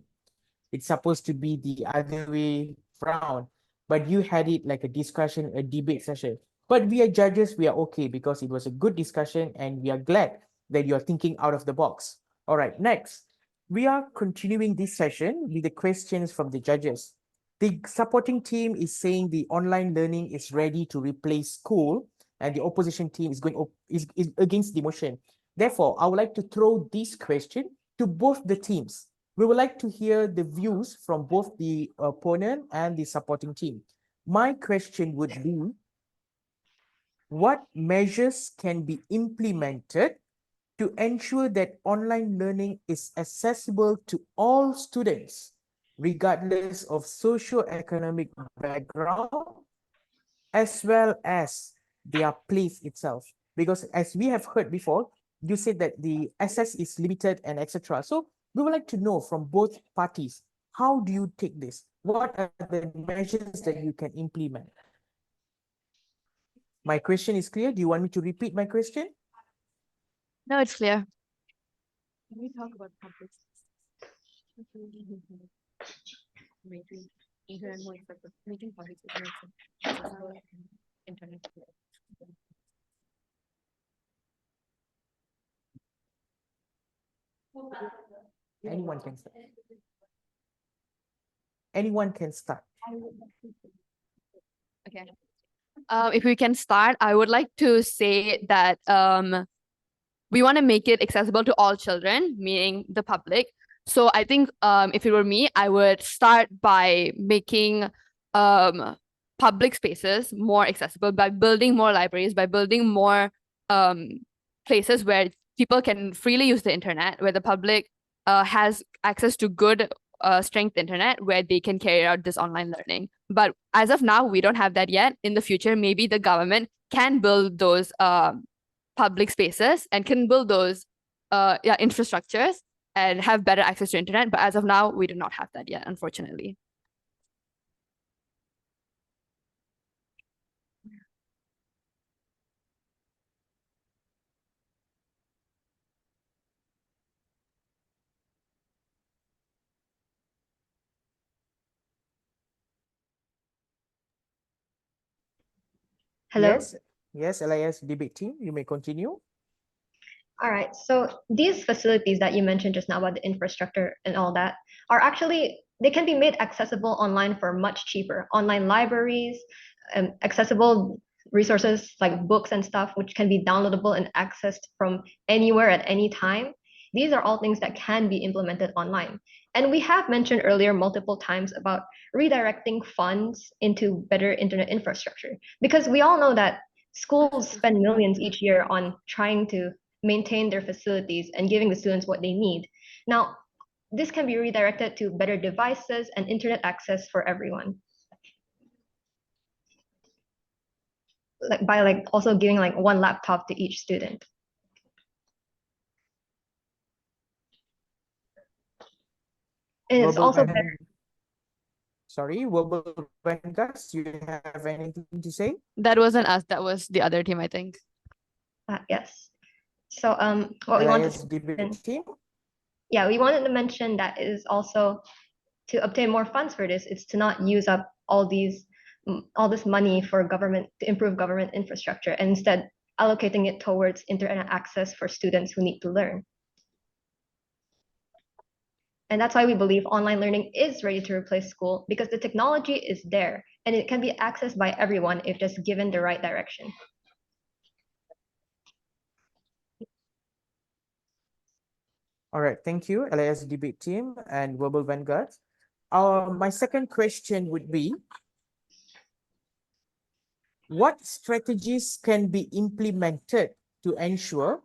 It's supposed to be the other way around, but you had it like a discussion, a debate session. But we are judges, we are okay because it was a good discussion and we are glad that you are thinking out of the box. All right, next, we are continuing this session with the questions from the judges. The supporting team is saying the online learning is ready to replace school, and the opposition team is is against the motion. Therefore, I would like to throw this question to both the teams. We would like to hear the views from both the opponent and the supporting team. My question would be, what measures can be implemented to ensure that online learning is accessible to all students, regardless of socio-economic background, as well as their place itself? Because as we have heard before, you said that the access is limited and etc. So we would like to know from both parties, how do you take this? What are the measures that you can implement? My question is clear. Do you want me to repeat my question? No, it's clear. Can we talk about public? making internet more accessible, making public spaces more accessible internet. Anyone can start. Anyone can start. Okay. If we can start, I would like to say that we want to make it accessible to all children, meaning the public. So I think if it were me, I would start by making public spaces more accessible by building more libraries, by building more places where people can freely use the internet, where the public has access to good strength internet, where they can carry out this online learning. But as of now, we don't have that yet. In the future, maybe the government can build those public spaces and can build those infrastructures and have better access to internet. But as of now, we do not have that yet, unfortunately. Hello? Yes, LIS debate team, you may continue. All right. So these facilities that you mentioned just now about the infrastructure and all that are actually, they can be made accessible online for much cheaper. Online libraries, accessible resources like books and stuff, which can be downloadable and accessed from anywhere at any time. These are all things that can be implemented online. And we have mentioned earlier multiple times about redirecting funds into better internet infrastructure, because we all know that schools spend millions each year on trying to maintain their facilities and giving the students what they need. Now, this can be redirected to better devices and internet access for everyone. By also giving one laptop to each student. And it's also better. Sorry, Verbal Vanguards, you have anything to say? That wasn't us, that was the other team, I think. Yes. So what we wanted to yeah, we wanted to mention that is also to obtain more funds for this. It's to not use up all this money for government to improve government infrastructure, and instead allocating it towards internet access for students who need to learn. And that's why we believe online learning is ready to replace school, because the technology is there and it can be accessed by everyone if just given the right direction. All right, thank you, LIS debate team and Verbal Vanguard. My second question would be, what strategies can be implemented to ensure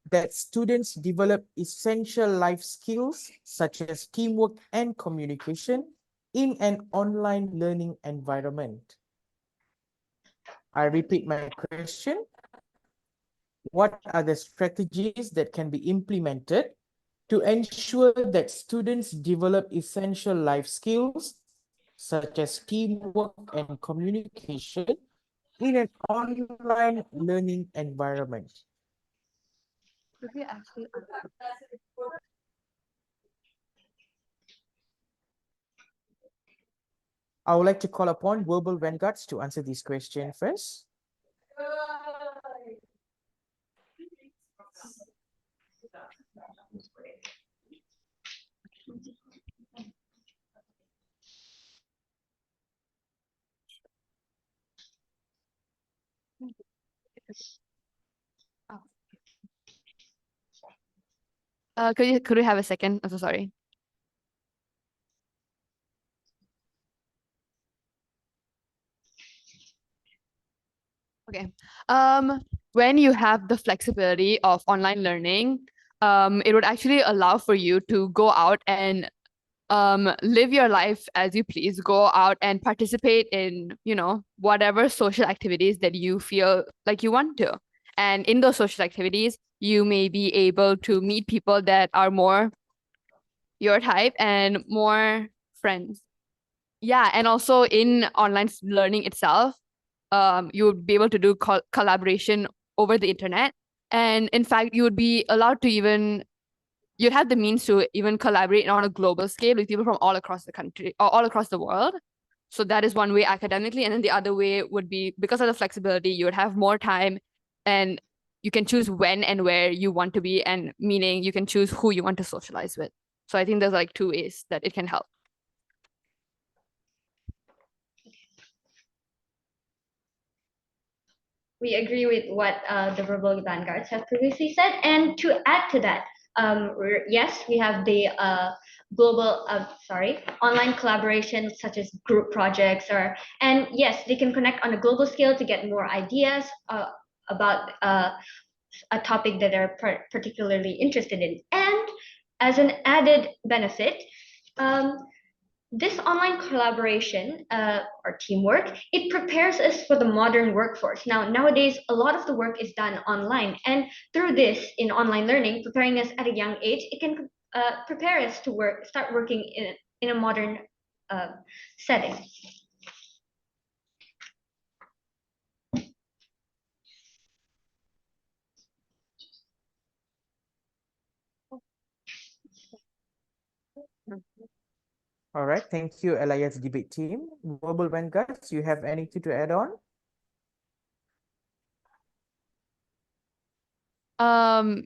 that students develop essential life skills such as teamwork and communication in an online learning environment? I repeat my question. What are the strategies that can be implemented to ensure that students develop essential life skills such as teamwork and communication in an online learning environment? I would like to call upon Verbal Vanguards to answer this question first. Could we have a second? I'm so sorry. Okay. When you have the flexibility of online learning, it would actually allow for you to go out and live your life as you please, go out and participate in, whatever social activities that you feel like you want to. And in those social activities, you may be able to meet people that are more your type and more friends. Yeah, and also in online learning itself, you would be able to do collaboration over the internet. And in fact, you would be allowed to even you'd have the means to even collaborate on a global scale with people from all across the country or all across the world. So that is one way academically. And then the other way would be because of the flexibility, you would have more time and you can choose when and where you want to be, and meaning you can choose who you want to socialize with. So I think there's like two ways that it can help. We agree with what the verbal vanguards have previously said. And to add to that, yes, we have the online collaborations such as group projects, and yes, they can connect on a global scale to get more ideas about a topic that they're particularly interested in. And as an added benefit, this online collaboration or teamwork, it prepares us for the modern workforce. Nowadays, a lot of the work is done online, and through this in online learning, preparing us at a young age, it can prepare us to start working in a modern setting. All right, thank you, LIS debate team. Verbal Vanguards, you have anything to add on?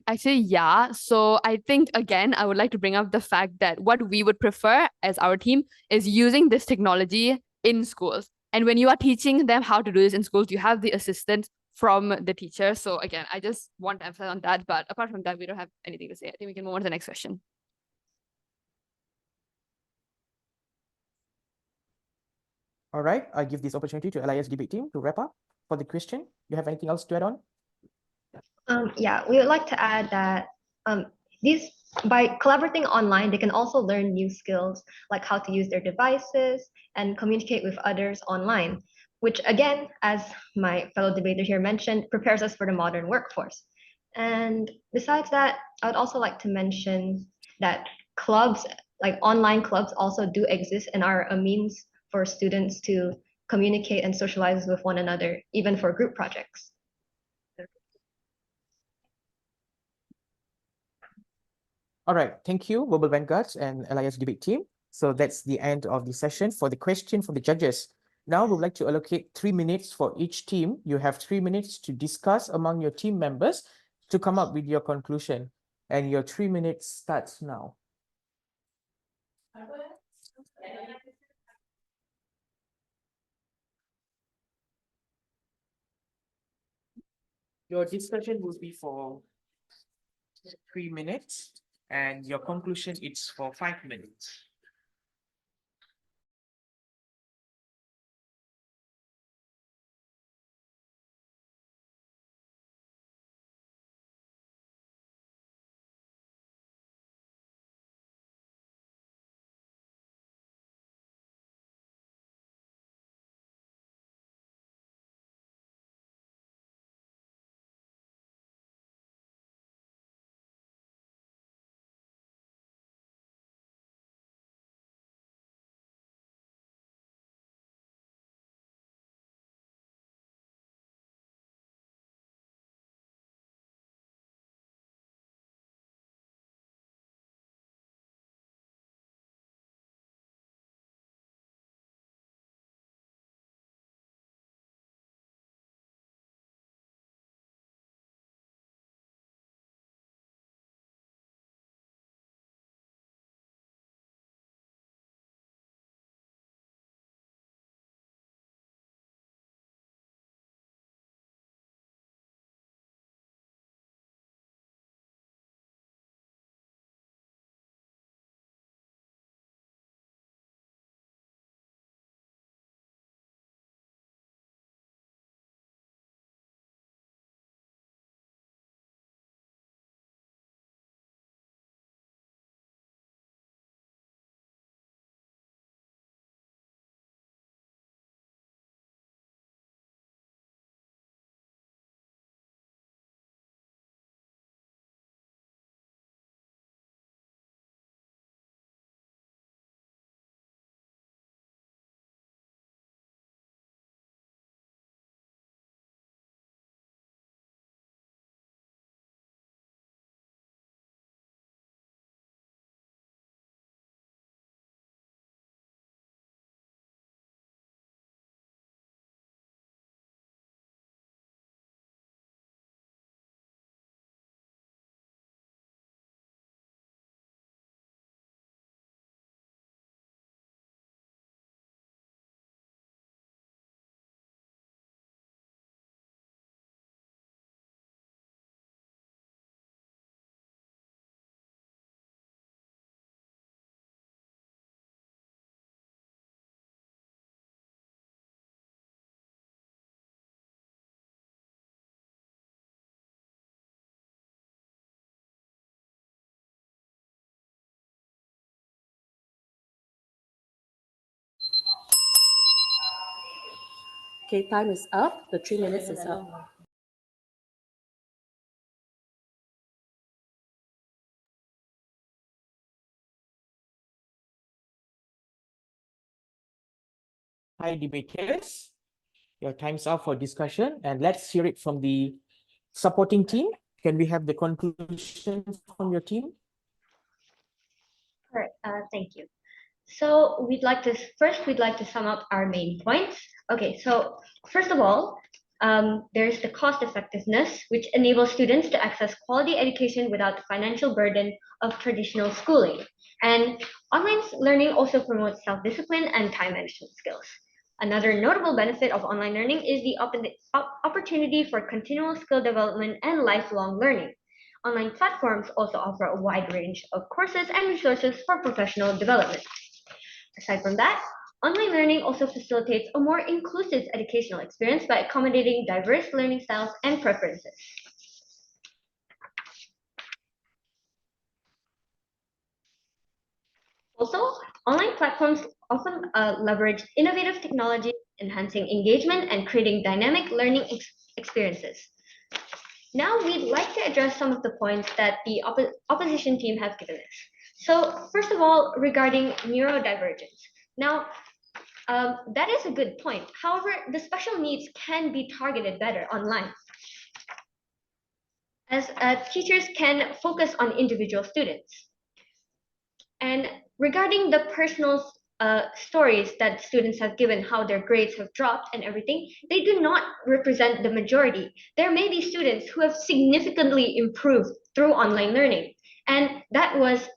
Actually, yeah. So I think again, I would like to bring up the fact that what we would prefer as our team is using this technology in schools. And when you are teaching them how to do this in schools, you have the assistance from the teacher. So again, I just want to emphasize on that. But apart from that, we don't have anything to say. I think we can move on to the next question. All right, I give this opportunity to LIS debate team to wrap up for the question. You have anything else to add on? Yeah, we would like to add that these by collaborating online, they can also learn new skills like how to use their devices and communicate with others online, which again, as my fellow debater here mentioned, prepares us for the modern workforce. And besides that, I would also like to mention that clubs, like online clubs, also do exist and are a means for students to communicate and socialize with one another, even for group projects. All right, thank you, Verbal Vanguards and LIS debate team. So that's the end of the session for the question from the judges. Now we would like to allocate 3 minutes for each team. You have 3 minutes to discuss among your team members to come up with your conclusion. And your 3 minutes starts now. Your discussion will be for 3 minutes and your conclusion is for 5 minutes. Okay, time is up. The 3 minutes is up. Hi, debaters. Your time's up for discussion, and let's hear it from the supporting team. Can we have the conclusion from your team? All right, thank you. So we'd like to sum up our main points. Okay, so first of all, there's the cost effectiveness, which enables students to access quality education without the financial burden of traditional schooling. And online learning also promotes self-discipline and time management skills. Another notable benefit of online learning is the opportunity for continual skill development and lifelong learning. Online platforms also offer a wide range of courses and resources for professional development. Aside from that, online learning also facilitates a more inclusive educational experience by accommodating diverse learning styles and preferences. Also, online platforms often leverage innovative technology, enhancing engagement and creating dynamic learning experiences. Now, we'd like to address some of the points that the opposition team have given us. So, first of all, regarding neurodivergence. Now, that is a good point. However, the special needs can be targeted better online, as teachers can focus on individual students. And regarding the personal stories that students have given, how their grades have dropped and everything, they do not represent the majority. There may be students who have significantly improved through online learning, and that was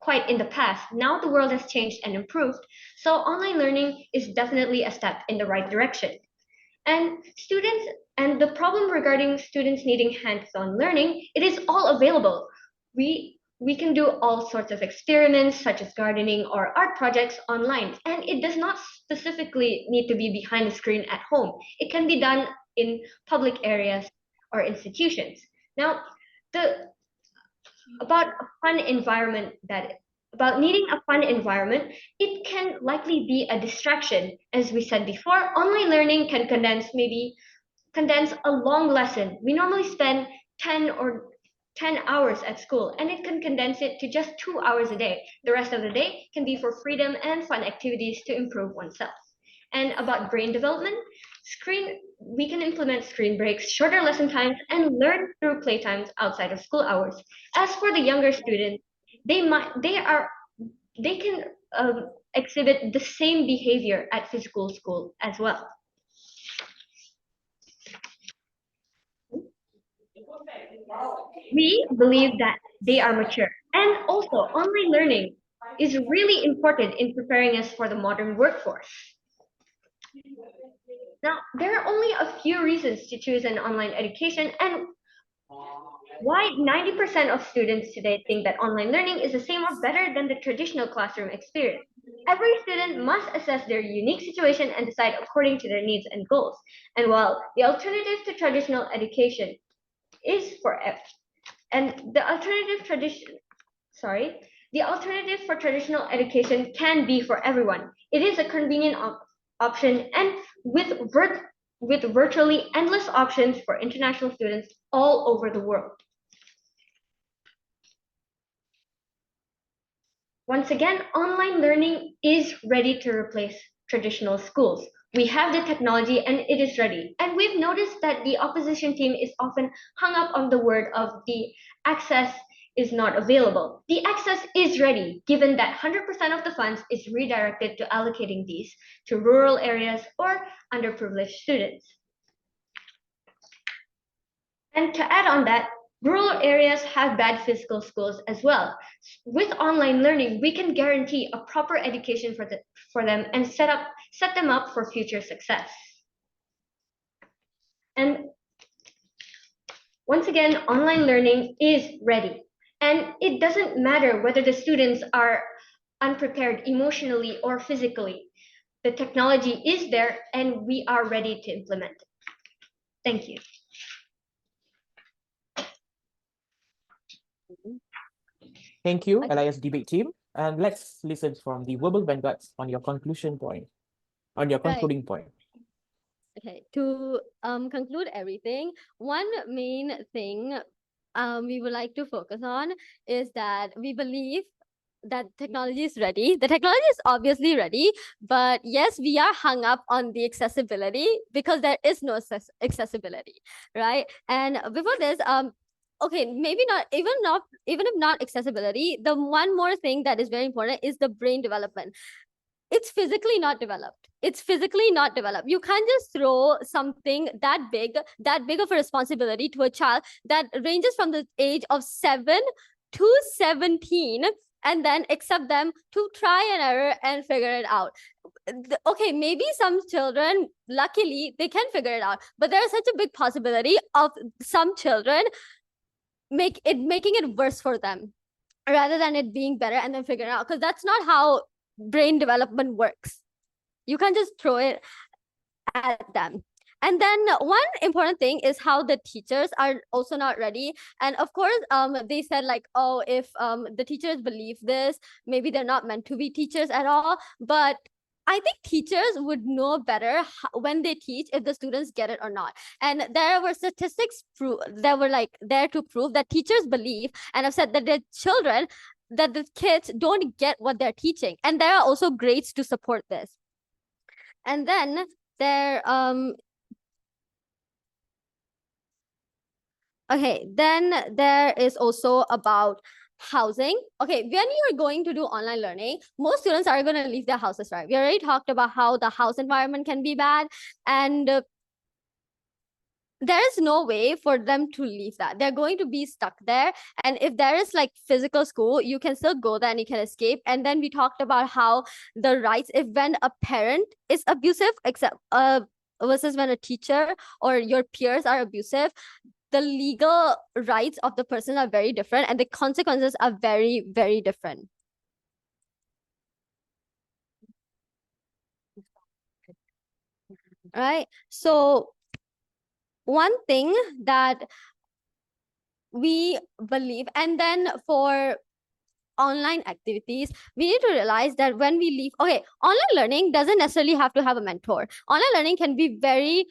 quite in the past. Now the world has changed and improved, so online learning is definitely a step in the right direction. And the problem regarding students needing hands-on learning, it is all available. We can do all sorts of experiments such as gardening or art projects online, and it does not specifically need to be behind the screen at home. It can be done in public areas or institutions. Now, about needing a fun environment, it can likely be a distraction. As we said before, online learning can condense a long lesson. We normally spend 10 hours at school, and it can condense it to just 2 hours a day. The rest of the day can be for freedom and fun activities to improve oneself. And about brain development, we can implement screen breaks, shorter lesson times, and learn through playtimes outside of school hours. As for the younger students, they can exhibit the same behavior at physical school as well. We believe that they are mature. And also, online learning is really important in preparing us for the modern workforce. Now, there are only a few reasons to choose an online education, and why 90% of students today think that online learning is the same or better than the traditional classroom experience. Every student must assess their unique situation and decide according to their needs and goals. And while the alternative to traditional education is the alternative for traditional education can be for everyone. It is a convenient option, and with virtually endless options for international students all over the world. Once again, online learning is ready to replace traditional schools. We have the technology and it is ready. And we've noticed that the opposition team is often hung up on the word of the access is not available. The access is ready, given that 100% of the funds is redirected to allocating these to rural areas or underprivileged students. And to add on that, rural areas have bad physical schools as well. With online learning, we can guarantee a proper education for them and set them up for future success. And once again, online learning is ready. And it doesn't matter whether the students are unprepared emotionally or physically. The technology is there and we are ready to implement it. Thank you. Thank you, LIS debate team. And let's listen from the verbal vanguards on your concluding point. Okay, to conclude everything, one main thing we would like to focus on is that we believe that technology is ready. The technology is obviously ready, but yes, we are hung up on the accessibility because there is no accessibility, right? And before this, okay, maybe not even if not accessibility, the one more thing that is very important is the brain development. It's physically not developed. You can't just throw something that big of a responsibility to a child that ranges from the age of 7 to 17 and then accept them to try and error and figure it out. Okay, maybe some children, luckily, they can figure it out, but there's such a big possibility of some children making it worse for them rather than it being better and then figure it out, because that's not how brain development works. You can't just throw it at them. And then one important thing is how the teachers are also not ready. And of course, they said like, oh, if the teachers believe this, maybe they're not meant to be teachers at all. But I think teachers would know better when they teach if the students get it or not. And there were statistics that were like there to prove that teachers believe and have said that their children, that the kids don't get what they're teaching. And there are also grades to support this. And then there okay, then there is also about housing. Okay, when you're going to do online learning, most students are going to leave their houses, right? We already talked about how the house environment can be bad, and there is no way for them to leave that. They're going to be stuck there. And if there is like physical school, you can still go there and you can escape. And then we talked about how the rights, if when a parent is abusive, except versus when a teacher or your peers are abusive, the legal rights of the person are very different and the consequences are very, very different. Right? So one thing that we believe, and then for online activities, we need to realize that when we leave, okay, online learning doesn't necessarily have to have a mentor. Online learning can be very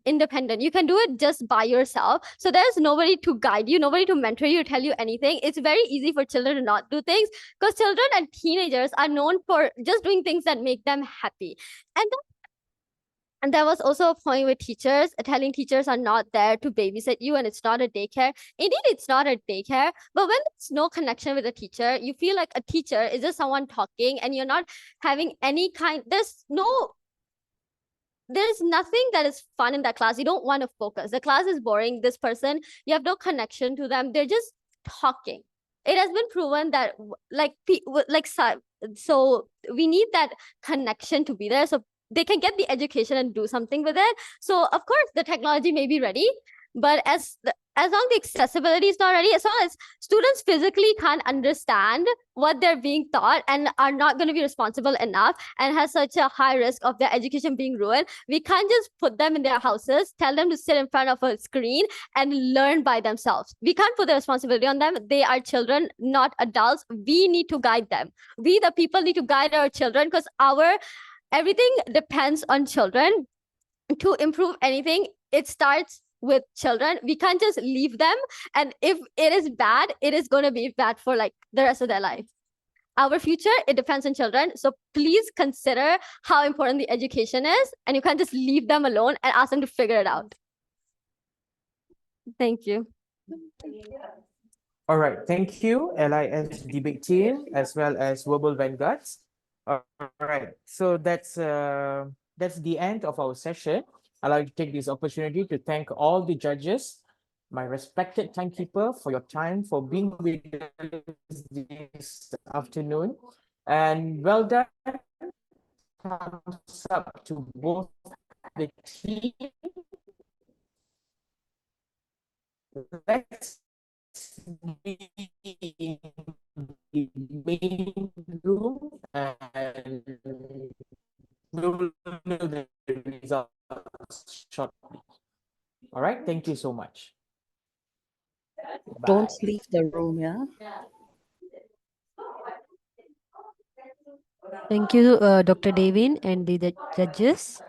independent. You can do it just by yourself. So there's nobody to guide you, nobody to mentor you, tell you anything. It's very easy for children to not do things because children and teenagers are known for just doing things that make them happy. And there was also a point with teachers telling teachers are not there to babysit you and it's not a daycare. Indeed, it's not a daycare, but when there's no connection with a teacher, you feel like a teacher is just someone talking and you're not having any kind, there's nothing that is fun in that class. You don't want to focus. The class is boring. This person, you have no connection to them. They're just talking. It has been proven that so we need that connection to be there. So they can get the education and do something with it. So of course the technology may be ready, but as long the accessibility is not ready, as long as students physically can't understand what they're being taught and are not going to be responsible enough and has such a high risk of their education being ruined, we can't just put them in their houses, tell them to sit in front of a screen and learn by themselves. We can't put the responsibility on them. They are children, not adults. We need to guide them. We, the people, need to guide our children because everything depends on children. To improve anything, it starts with children. We can't just leave them. And if it is bad, it is going to be bad for like the rest of their life. Our future, it depends on children. So please consider how important the education is. And you can't just leave them alone and ask them to figure it out. Thank you. All right. Thank you, LIS debate team, as well as Verbal Vanguards. All right. So that's the end of our session. I'd like to take this opportunity to thank all the judges, my respected timekeeper, for your time, for being with us this afternoon. And well done. Thumbs up to both the team. Let's be in the main room and we will know the results shortly. All right, thank you so much. Don't Bye. leave the room, yeah? Thank you, Dr. Devin and the judges.